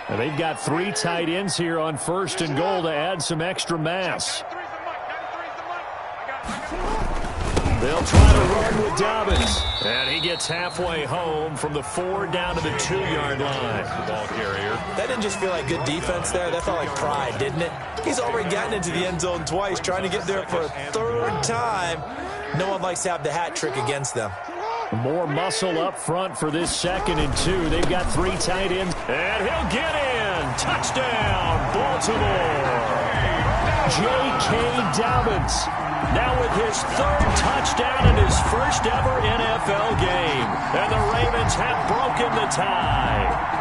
And they've got 3 tight ends here on 1st and goal to add some extra mass. They'll try to run with Dobbins. And he gets halfway home from the 4 down to the 2-yard line. The ball carrier. That didn't just feel like good defense there. That felt like pride, didn't it? He's already gotten into the end zone twice, trying to get there for a 3rd time. No one likes to have the hat trick against them. More muscle up front for this 2nd and 2. They've got 3 tight ends. And he'll get in. Touchdown, Baltimore. J.K. Dobbins. Now with his 3rd touchdown in his 1st ever NFL game. And the Ravens have broken the tie.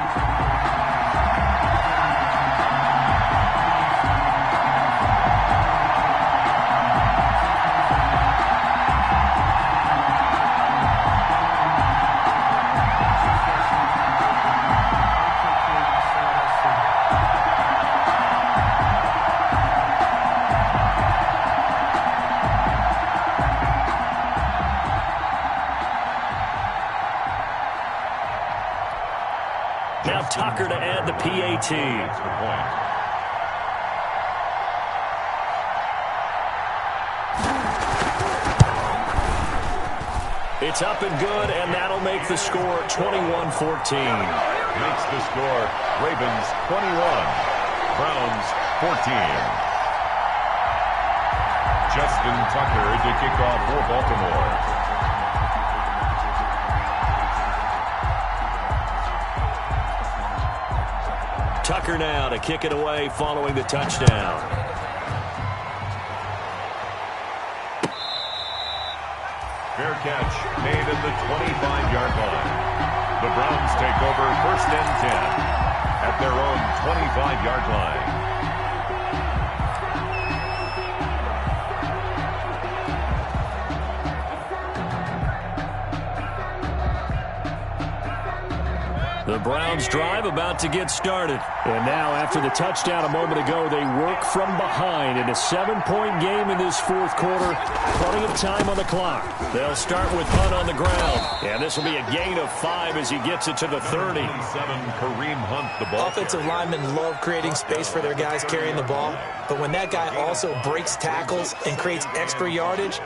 Now Tucker to add the PAT. It's up and good, and that'll make the score 21-14. Makes the score Ravens 21, Browns 14. Justin Tucker to kick off for Baltimore. Tucker now to kick it away following the touchdown. Fair catch made at the 25-yard line. The Browns take over 1st and 10 at their own 25-yard line. The Browns drive about to get started. And now after the touchdown a moment ago, they work from behind in a 7-point game in this 4th quarter. Plenty of time on the clock. They'll start with Hunt on the ground. And this will be a gain of 5 as he gets it to the 30. Kareem Hunt, the ball. Offensive linemen love creating space for their guys carrying the ball. But when that guy also breaks tackles and creates extra yardage,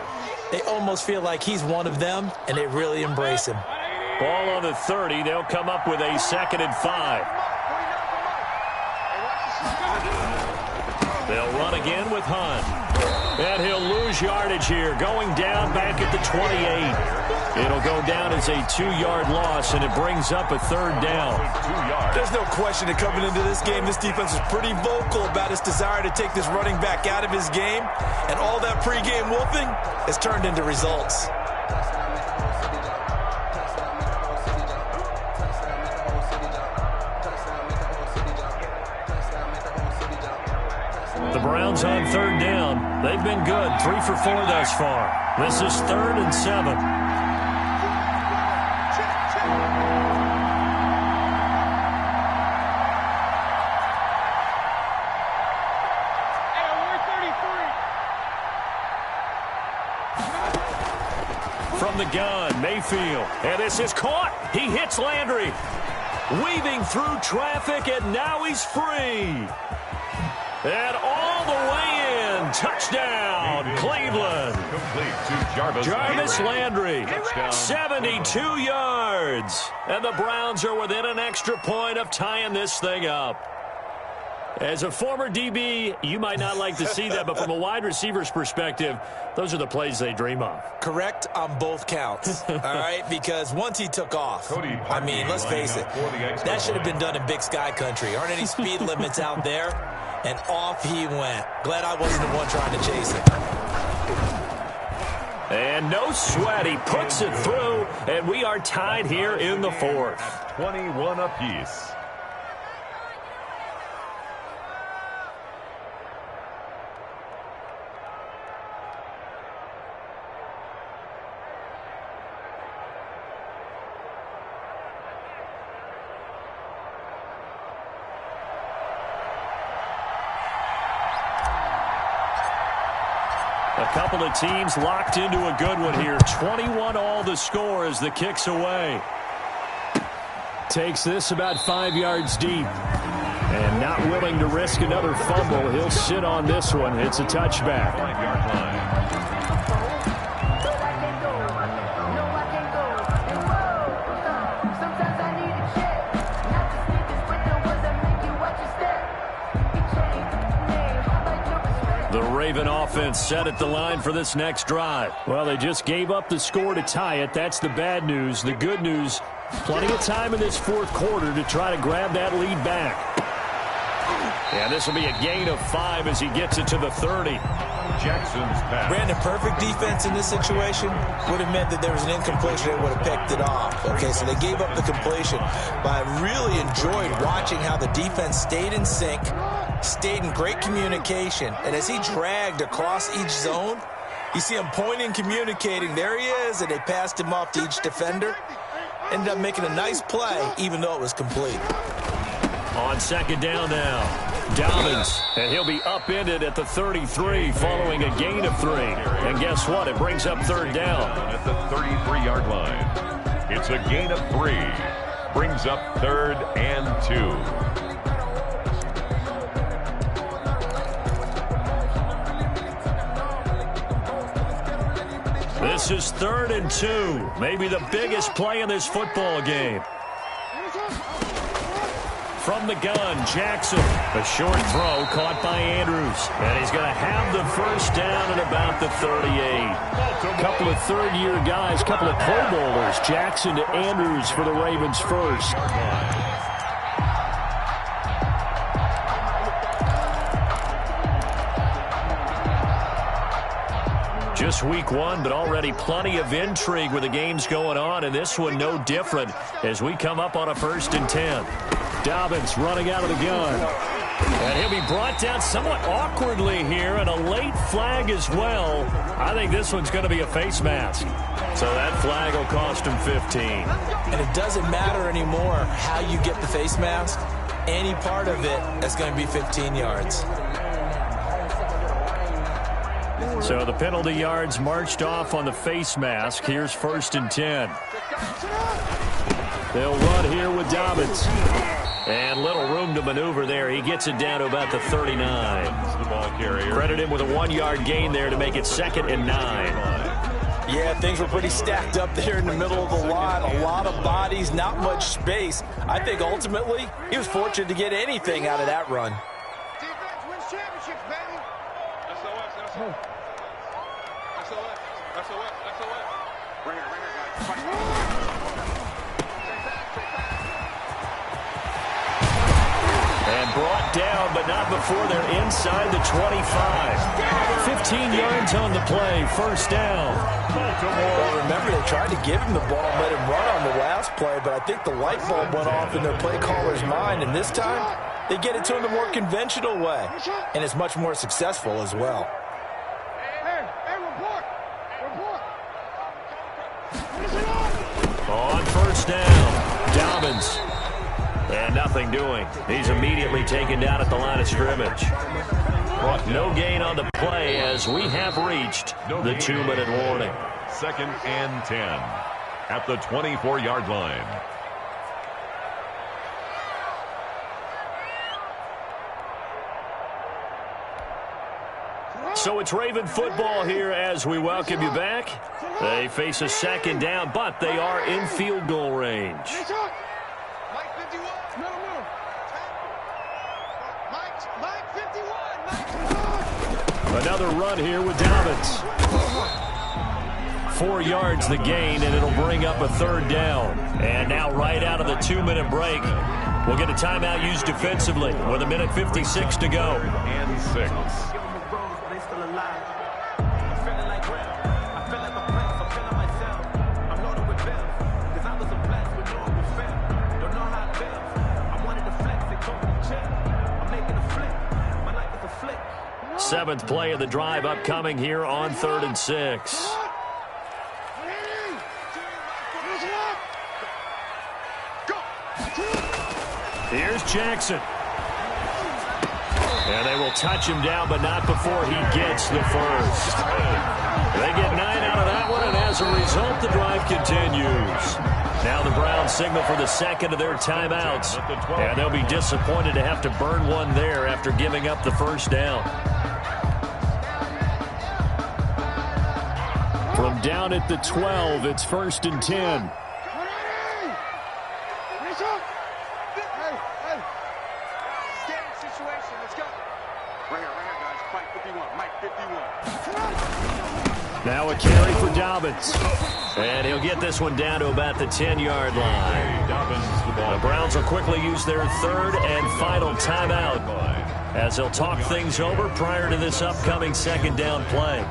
they almost feel like he's one of them, and they really embrace him. Ball on the 30. They'll come up with a 2nd and 5. They'll run again with Hunt. And he'll lose yardage here, going down back at the 28. It'll go down as a 2-yard loss, and it brings up a 3rd down. There's no question that coming into this game, this defense is pretty vocal about its desire to take this running back out of his game, and all that pregame wolfing has turned into results. The Browns on 3rd down. They've been good, 3 for 4 thus far. This is 3rd and 7. From the gun, Mayfield. And this is caught. He hits Landry. Weaving through traffic, and now he's free. And all the way in. Touchdown, Cleveland. Complete to Jarvis Landry. 72 yards. And the Browns are within an extra point of tying this thing up. As a former DB, you might not like to see that, but from a wide receiver's perspective, those are the plays they dream of. Correct on both counts, all right? Because once he took off, I mean, let's face it, that should have been done in Big Sky country. Aren't any speed limits out there? And off he went. Glad I wasn't the one trying to chase it. And no sweat. He puts it through, and we are tied here in the 4th. 21 apiece. A couple of teams locked into a good one here. 21 all the score as the kick's away. Takes this about 5 yards deep. And not willing to risk another fumble. He'll sit on this one. It's a touchback. 5-yard line. The Raven offense set at the line for this next drive. Well, they just gave up the score to tie it. That's the bad news. The good news, plenty of time in this 4th quarter to try to grab that lead back. And this will be a gain of 5 as he gets it to the 30. Jackson's pass. Brandon, perfect defense in this situation would have meant that there was an incompletion. They would have picked it off. Okay, so they gave up the completion. But I really enjoyed watching how the defense stayed in sync, stayed in great communication. And as he dragged across each zone, you see him pointing, communicating. There he is, and they passed him off to each defender. Ended up making a nice play, even though it was complete. On 2nd down now. Dobbins, and he'll be upended at the 33 following a gain of 3. And guess what? It brings up 3rd down. At the 33-yard line. It's a gain of 3. Brings up 3rd and 2. This is 3rd and 2. Maybe the biggest play in this football game. From the gun, Jackson. A short throw caught by Andrews. And he's going to have the 1st down at about the 38. A couple of 3rd-year guys, couple of Pro Bowlers. Jackson to Andrews for the Ravens first. Just week 1, but already plenty of intrigue with the games going on, and this one no different as we come up on a 1st and 10. Dobbins running out of the gun. And he'll be brought down somewhat awkwardly here, and a late flag as well. I think this one's going to be a face mask. So that flag will cost him 15. And it doesn't matter anymore how you get the face mask. Any part of it is going to be 15 yards. So the penalty yards marched off on the face mask. Here's 1st and 10. They'll run here with Dobbins. And little room to maneuver there. He gets it down to about the 39. The ball carrier. Credit him with a 1-yard gain there to make it 2nd and 9. Yeah, things were pretty stacked up there in the middle of the line. A lot of bodies, not much space. I think ultimately he was fortunate to get anything out of that run. And brought down, but not before they're inside the 25. 15 yards on the play, first down. Well, remember, they tried to give him the ball and let him run on the last play, but I think the light bulb went off in their play caller's mind, and this time they get it to him the more conventional way, and it's much more successful as well. On first down, Dobbins. And nothing doing. He's immediately taken down at the line of scrimmage. But no gain on the play as we have reached the 2-minute warning. 2nd and 10 at the 24-yard line. So it's Raven football here as we welcome you back. They face a 2nd down, but they are in field goal range. Another run here with Dobbins. 4 yards the gain, and it'll bring up a 3rd down. And now right out of the 2-minute break, we'll get a timeout used defensively with 1:56 to go. And 6. Seventh play of the drive upcoming here on 3rd and 6. Here's Jackson. And they will touch him down, but not before he gets the first. They get 9 out of that one, and as a result, the drive continues. Now the Browns signal for the 2nd of their timeouts. And they'll be disappointed to have to burn one there after giving up the first down. From down at the 12, it's 1st and 10. Now a carry for Dobbins. And he'll get this one down to about the 10-yard line. The Browns will quickly use their 3rd and final timeout as they'll talk things over prior to this upcoming 2nd down play.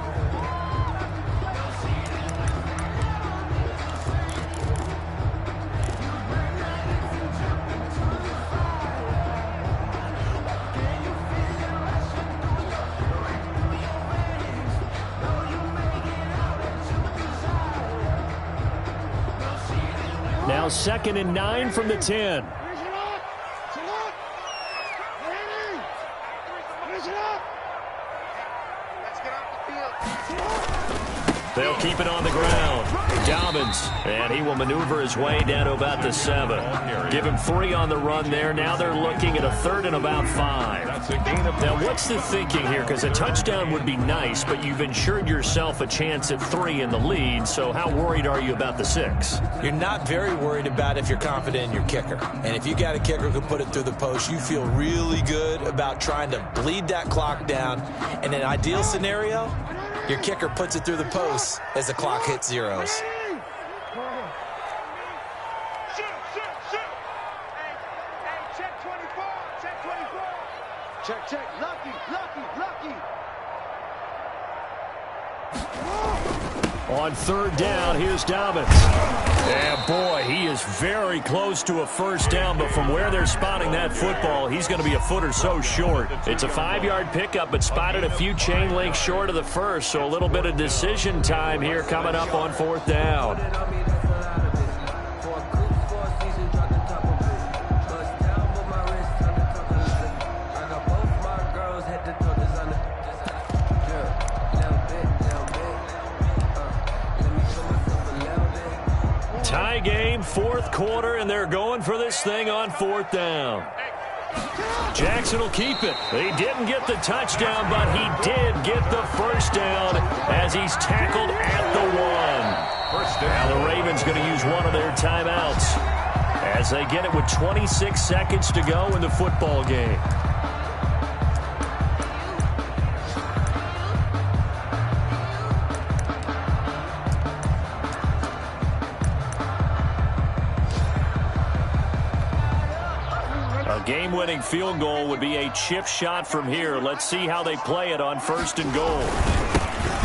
Now 2nd and 9 from the 10. They'll keep it on the ground. Dobbins, and he will maneuver his way down to about the 7. Give him 3 on the run there. Now they're looking at a 3rd and about 5. Now, what's the thinking here? Because a touchdown would be nice, but you've ensured yourself a chance at 3 in the lead, so how worried are you about the 6? You're not very worried about if you're confident in your kicker. And if you got a kicker who can put it through the post, you feel really good about trying to bleed that clock down. In an ideal scenario, your kicker puts it through the post as the clock hits zeros. Check. Lucky. On 3rd down, here's Dobbins. And boy, he is very close to a first down, but from where they're spotting that football, he's going to be a foot or so short. It's a 5-yard pickup, but spotted a few chain links short of the first, so a little bit of decision time here coming up on 4th down. Tie game, 4th quarter, and they're going for this thing on 4th down. Jackson will keep it. He didn't get the touchdown, but he did get the first down as he's tackled at the 1. Now the Ravens going to use one of their timeouts as they get it with 26 seconds to go in the football game. game-winning field goal would be a chip shot from here. Let's see how they play it on 1st and goal.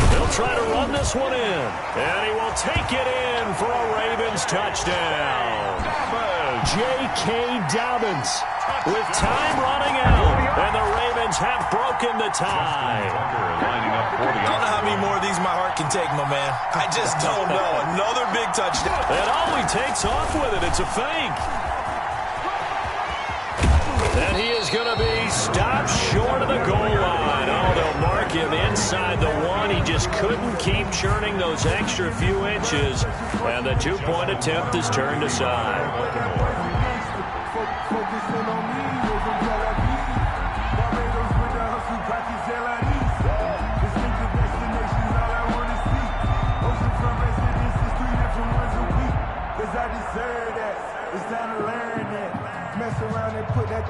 They'll try to run this one in, and he will take it in for a Ravens touchdown. J.K. Dobbins with time running out, and the Ravens have broken the tie. I don't know how many more of these my heart can take, my man. I just don't know. Another big touchdown. And all he takes off with it, it's a fake. And he is going to be stopped short of the goal line. Oh, they'll mark him inside the 1. He just couldn't keep churning those extra few inches. And the 2-point attempt is turned aside.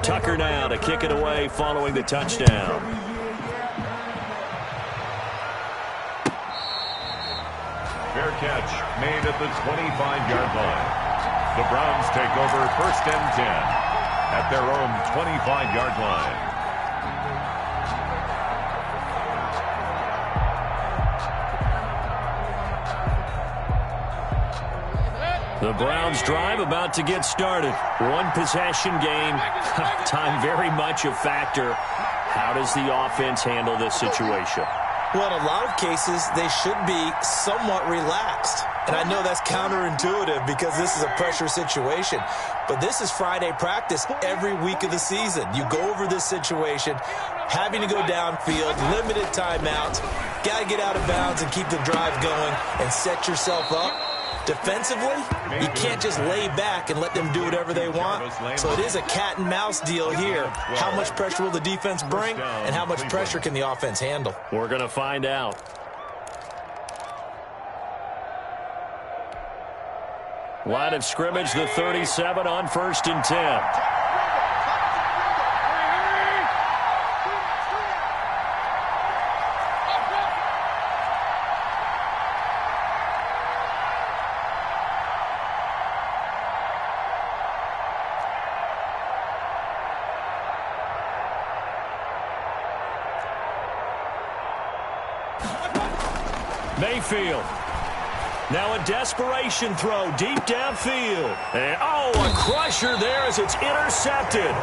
Tucker now to kick it away following the touchdown. Fair catch made at the 25-yard line. The Browns take over 1st and 10 at their own 25-yard line. The Browns drive about to get started. 1 possession game. Time very much a factor. How does the offense handle this situation? Well, in a lot of cases, they should be somewhat relaxed. And I know that's counterintuitive because this is a pressure situation. But this is Friday practice every week of the season. You go over this situation, having to go downfield, limited timeouts, got to get out of bounds and keep the drive going and set yourself up. Defensively, you can't just lay back and let them do whatever they want. So it is a cat and mouse deal here. How much pressure will the defense bring, and how much pressure can the offense handle? We're going to find out. Line of scrimmage, the 37 on 1st and 10. Mayfield. Now a desperation throw deep downfield. And, oh, a crusher there as it's intercepted.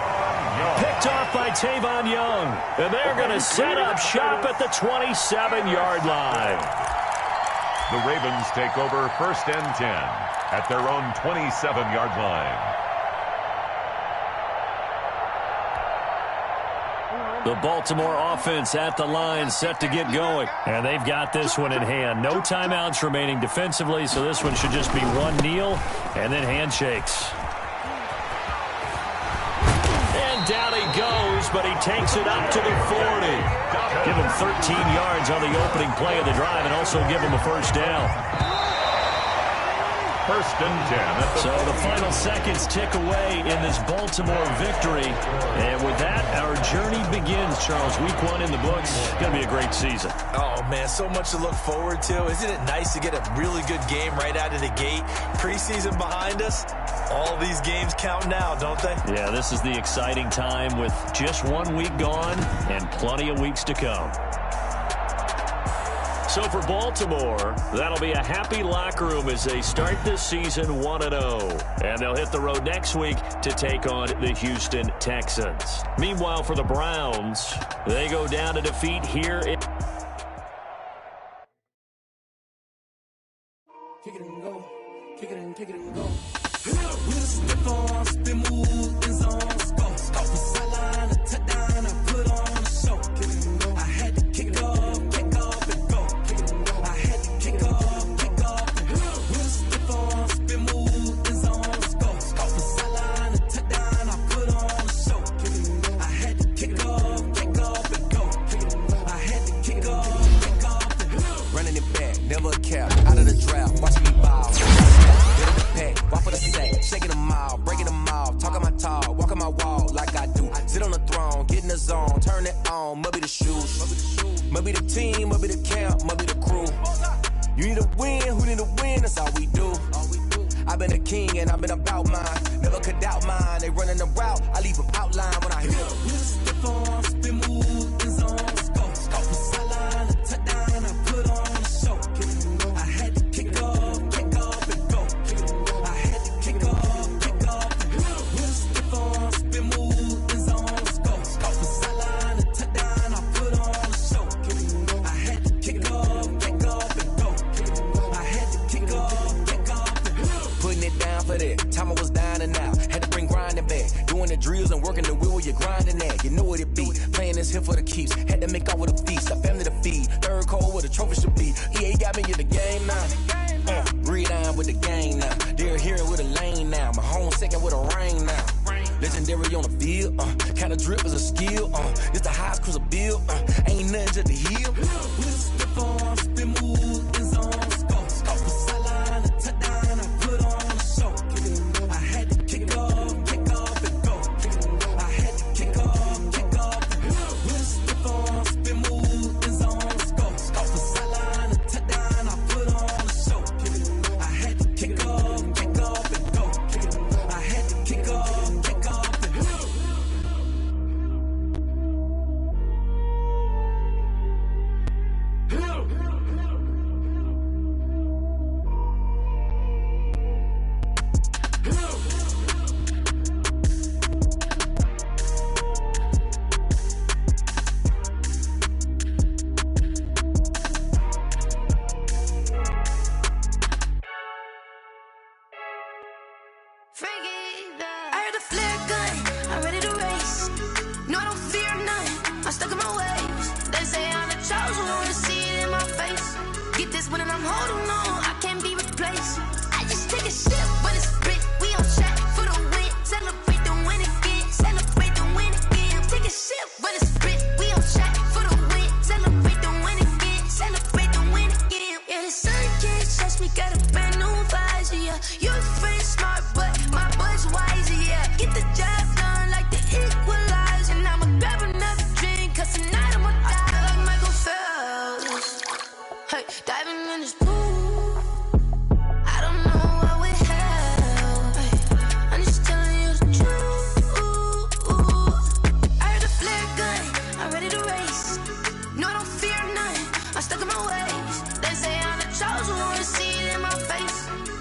Picked off by Tavon Young. And they're going to set up shop at the 27-yard line. The Ravens take over 1st and 10 at their own 27-yard line. The Baltimore offense at the line set to get going. And they've got this one in hand. No timeouts remaining defensively, so this one should just be one kneel and then handshakes. And down he goes, but he takes it up to the 40. Give him 13 yards on the opening play of the drive and also give him a first down. 1st and 10. So the final seconds tick away in this Baltimore victory. And with that, our journey begins, Charles. Week 1 in the books. It's going to be a great season. Oh, man, so much to look forward to. Isn't it nice to get a really good game right out of the gate? Preseason behind us. All these games count now, don't they? Yeah, this is the exciting time with just 1 week gone and plenty of weeks to come. So for Baltimore, that'll be a happy locker room as they start this season 1-0. And they'll hit the road next week to take on the Houston Texans. Meanwhile, for the Browns, they go down to defeat here in... Kick it and go. Kick it and go. With a step on, spin move, in zone, go. Off the sideline, a touchdown, I put on a show. Kick it and go. I had to kick off and go. Kick it and go. I had to kick off and go. With a step on, spin move, in zone, go. Off the sideline, a touchdown, I put on a show. Kick it and go. I had to kick off and go. Kick it and go. I had to kick off and go. Running it back, never a cap, out of the draft, watching me ball. Walk for the sack, shaking them all, breaking them all, talking my talk, walking my wall like I do. Sit on the throne, get in the zone, turn it on, must be the shoes, must be the team, must be the camp, must be the crew. You need a win, who need a win, that's all we do. I've been a king. king and I've been about mine. Never could doubt mine. They running the route, I leave them outline when I hear them. With a stiff on, spin move, in zone, go. From sideline to touchdown, I put on a show. I had to kick off and go. I had to kick off and go. With a stiff on, spin move, in zone, go. From sideline to touchdown, I put on a show. I had to kick off and go. I had to kick off and go. Putting it down for that. Time I was down and out. Had to bring grinding back. Doing the drills and working the wheel, you're grinding that. You know what it be. Playing this here for the keeps. Had to make out with a feast. A family to feed. Third cold where the trophy should be. EA got me in the game now. Breed on with the game now. They're here with a lane now. My home second with a rain now. Legendary on the field. Kinda drip is a skill. It's the highest cruiser bill. Ain't nothing just to heal. With a stiff on, spin move, in zone, go. From sideline to touchdown, I put on a show. I had to kick off and go. I had to kick off and go. With a stiff on, spin move, in zone, go. From sideline to touchdown, I put on a show. I had to kick off and go. I had to kick off and go. I heard the flare gun, I'm ready to race. No, I don't fear none, I'm stuck in my ways. They say I'm the chosen one, to see it in my face. Get this one and I'm holding on, I can't be replaced. I just take a sip when it's split, we on track for the win. Celebrate the win again, celebrate the win again. Take a sip when it's split, we on track for the win. Celebrate the win again, celebrate the win again. Yeah, the sun can't touch me, got a brand new visor, yeah. Your friend smart, but my boy's wiser, yeah. Get the job done like the equalizer. Now I'ma grab another drink, cause tonight I'ma die like Michael Phelps. Hey, diving in this pool, I don't know what would help. Hey, I'm just telling you the truth. I heard the flare gun, I'm ready to race. No, I don't fear none, I'm stuck in my ways. They say I'm the chosen one, to see it in my face.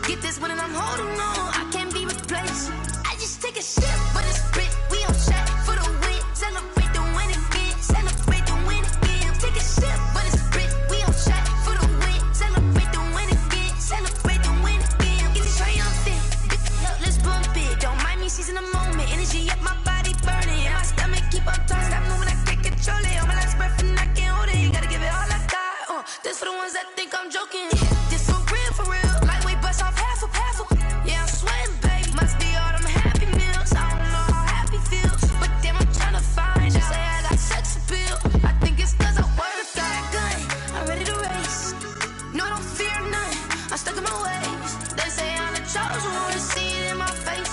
Get this one and I'm holding on, I can't be replaced. I just take a sip when it's split, we on track for the win. Celebrate the win again, celebrate the win again. Take a sip when it's split, we on track for the win. Celebrate the win again, celebrate the win again. Get this triumphant, up, let's bump it. Don't mind me seizing the moment, energy up, my body burning. And my stomach keep on tossing, stop moving, I can't control it. On my last breath and I can't hold it, you gotta give it all I got. This for the ones that think I'm joking. This for real, lightweight bust off half a. Yeah, I'm sweating, baby. Must be all them happy meals. I don't know how happy feels, but damn, I'm trying to find out. Say I got sex appeal. I think it's cause I work a gun. I'm ready to race. No, I don't fear none, I'm stuck in my ways. They say I'm the chosen one, to see it in my face.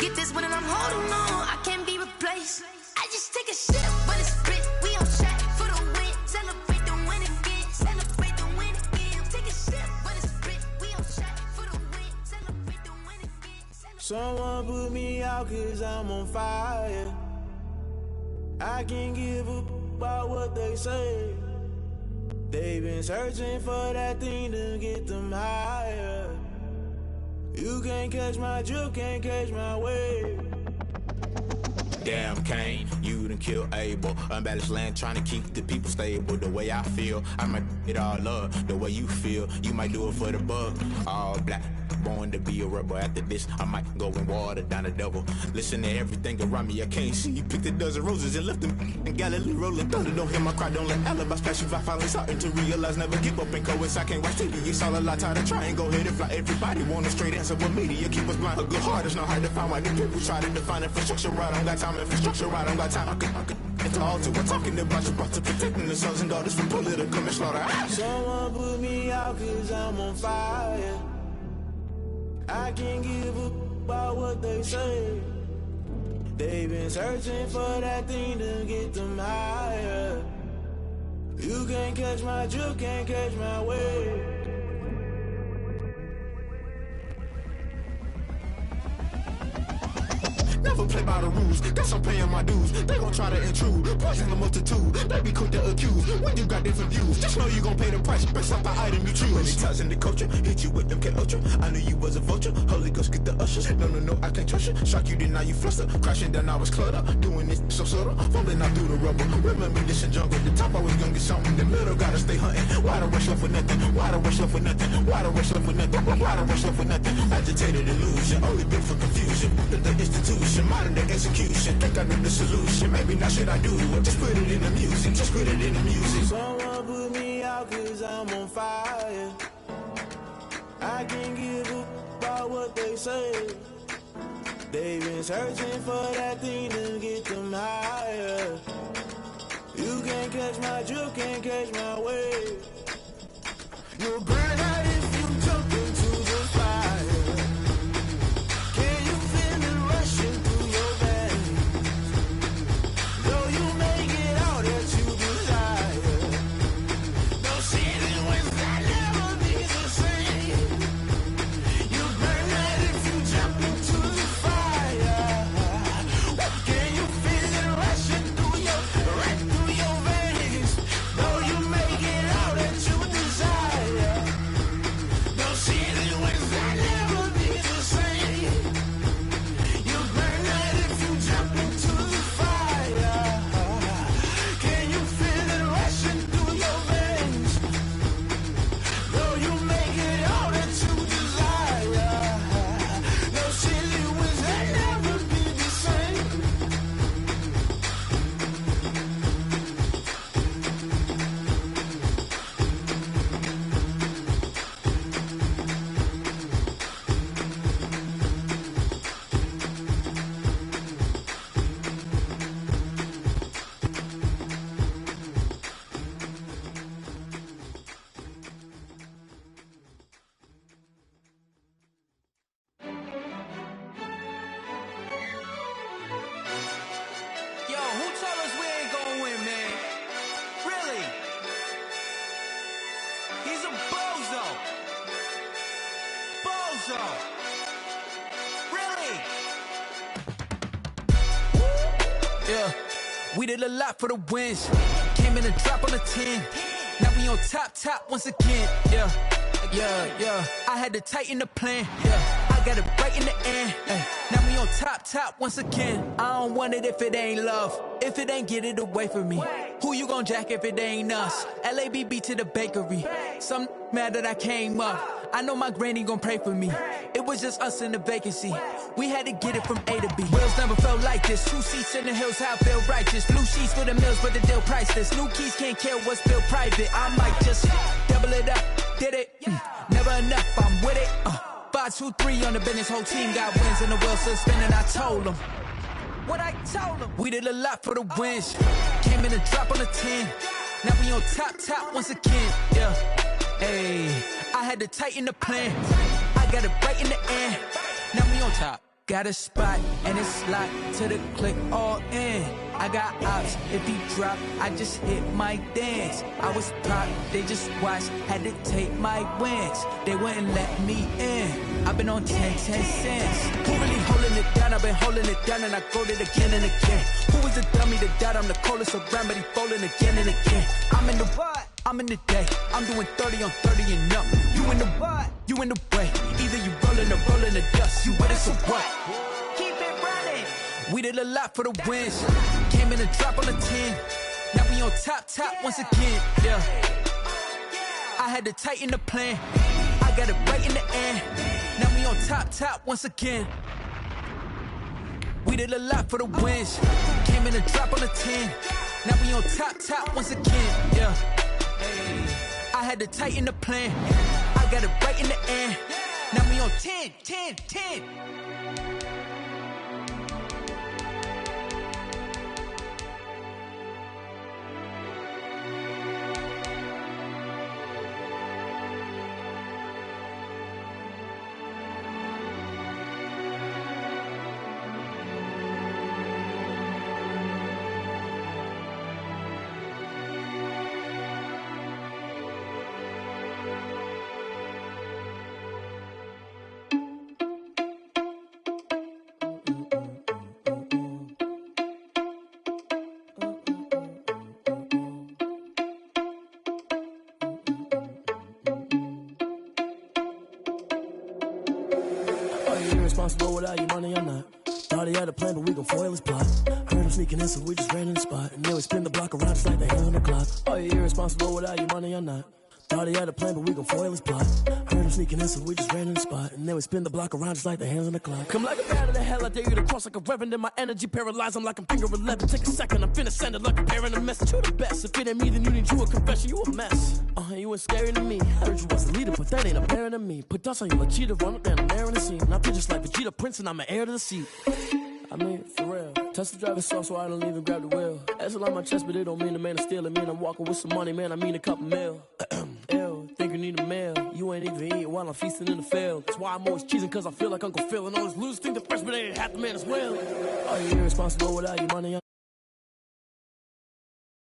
Get this one and I'm holding on, I can't be replaced. I just take a sip when it's split, we on track for the win. Celebrate the win again, celebrate the win again. Take a sip when it's split, we on track for the win. Celebrate the win again. Someone put me out cause I'm on fire. I can't give up about what they say. They've been searching for that thing to get them higher. You can't catch my drift, can't catch my wave. Damn Kane, you done killed Abel. Unbalanced land trying to keep the people stable. The way I feel, I might it all up. The way you feel, you might do it for the bug. All black, born to be a rebel. After this, I might go and water down the devil. Listen to everything around me, I can't see. You picked a dozen roses and left them in Galilee rolling thunder. Don't hear my cry, don't let alibis flash. If I finally starting to realize, never give up and coincide. I can't watch TV, it's all a lot. Time to try and go ahead and fly. Everybody want a straight answer, but media keep us blind. A good heart is not hard to find. Why the people try to define infrastructure right? I don't got time, infrastructure right? I don't got time. I could it's all to. We're talking about you, brought to protecting the sons and daughters from political and slaughter. Someone put me out cause I'm on fire. I can't give up about what they say. They've been searching for that thing to get them higher. You can't catch my drift, can't catch my wave. never play by the rules. Guess I'm paying my dues. They gon' try to intrude, poison the multitude. They be quick to accuse when you got different views. Just know you gon' pay the price based off the item you choose. Many times in the culture, hit you with MK Ultra. I knew you was a vulture. Holy Ghost, get the ushers. No, I can't trust you. Shock you, then now you fluster. Crashing down, I was cluttered. Doing this so subtle, fumbling out through the rubble. Remember this in jungle. The top I was gonna get something. The middle gotta stay hunting. Why the rush left for nothing? Why the rush left for nothing? Why the rush left for nothing? Why the rush left for nothing? Agitated illusion, only built for confusion. The institution, modern day execution. Think I know the solution. Maybe not should I do it? Just put it in the music. Just put it in the music. Someone put me out 'cause I'm on fire. I can't give up about what they say. They've been searching for that thing to get them higher. You can't catch my drift, can't catch my wave. You'll burn out if you jump into the fire. Can you feel it rushing through your veins? Though you make it all that you desire. Those seasons when I never be the same. You burn out if you jump into the fire. Can you feel it rushing through your veins? Though you make it all that you desire. Those seasons when I never be the same. You burn out if you jump into the fire. Can you feel it rushing through your veins? Though you make it all that you desire. Those silly winds that never be the same. Yo, who told us we ain't gonna win, man? Really? He's a bozo. Bozo. Really? Yeah, we did a lot for the wins. Came in a drop on the 10. Now we on top once again. Yeah. I had to tighten the plan. Yeah, I got it right in the end. Now we on top once again. I don't want it if it ain't love. If it ain't, get it away from me. Who you gon' jack if it ain't us? LABB to the bakery. Some mad that I came up. I know my granny gon' pray for me. It was just us in the vacancy. We had to get it from A to B. Wheels never felt like this. 2 seats in the hills, how I feel righteous. Blue sheets for the mills, but the deal priceless. New keys can't kill what's still private. I might just double it up. Did it? Never enough, I'm with it. 5, 2, 3 on the business. Whole team got wins and the wheels still spinning. I told them what I told them. We did a lot for the wins. Came in a drop on the 10. Now we on top once again. Yeah. Hey, I had to tighten the plan. I got it right in the end. Now we on top. Got a spot and it's locked to the click all in. I got ops, if he drop, I just hit my dance. I was pop, they just watched, had to take my wins. They wouldn't let me in. I've been on 10 cents. Who really holding it down? I've been holding it down and I go it again and again. Who is the dummy to doubt? I'm the coldest around, but he falling again and again. I'm in the what? I'm in the day. I'm doing 30 on 30 and up. You in the what? You in the way. Either you rolling or rolling the dust. You with us or what? Keep it running. We did a lot for the wins. Came in a drop on the 10. Now we on top once again. Yeah. I had to tighten the plan. I got it right in the end. Now we on top once again. We did a lot for the wins. Came in a drop on the 10. Now we on top once again. Yeah. I had to tighten the plan. I got it right in the end. Now we on 10. you irresponsible without your money or not? Thought he had a plan, but we gon' foil his plot. Heard him sneaking in, so we just ran in the spot. And then we spin the block around just like the hand on the clock. Are you irresponsible without your money or not? Thought he had a plan, but we gon' foil his plot. Heard him sneaking in, so we just ran in the spot. And then we spin the block around just like the hands on the clock. Come like a bat of the hell, I dare you to cross like a reverend. In my energy paralyzed, I'm like I'm finger 11. Take a second, I'm finna send it like a parent a message. You the best, if it ain't me, then you need you a confession. You a mess, you ain't scary to me. Heard you was the leader, but that ain't apparent to me. Put dust on you like Cheetah, run up down, I'm there in the scene. Now just like Vegeta Prince, and I'm an heir to the seat. I mean, for real. Touch the driver's soft, so I don't even grab the wheel. That's a lot on my chest, but it don't mean the man is stealing. Mean I'm walking with some money, man, I mean a couple mil. Ew, think you need a meal. You ain't even eating while I'm feasting in the field. That's why I'm always cheesing, cause I feel like Uncle Phil. And all those losers think the freshman ain't half the man as well. Are you irresponsible without your money?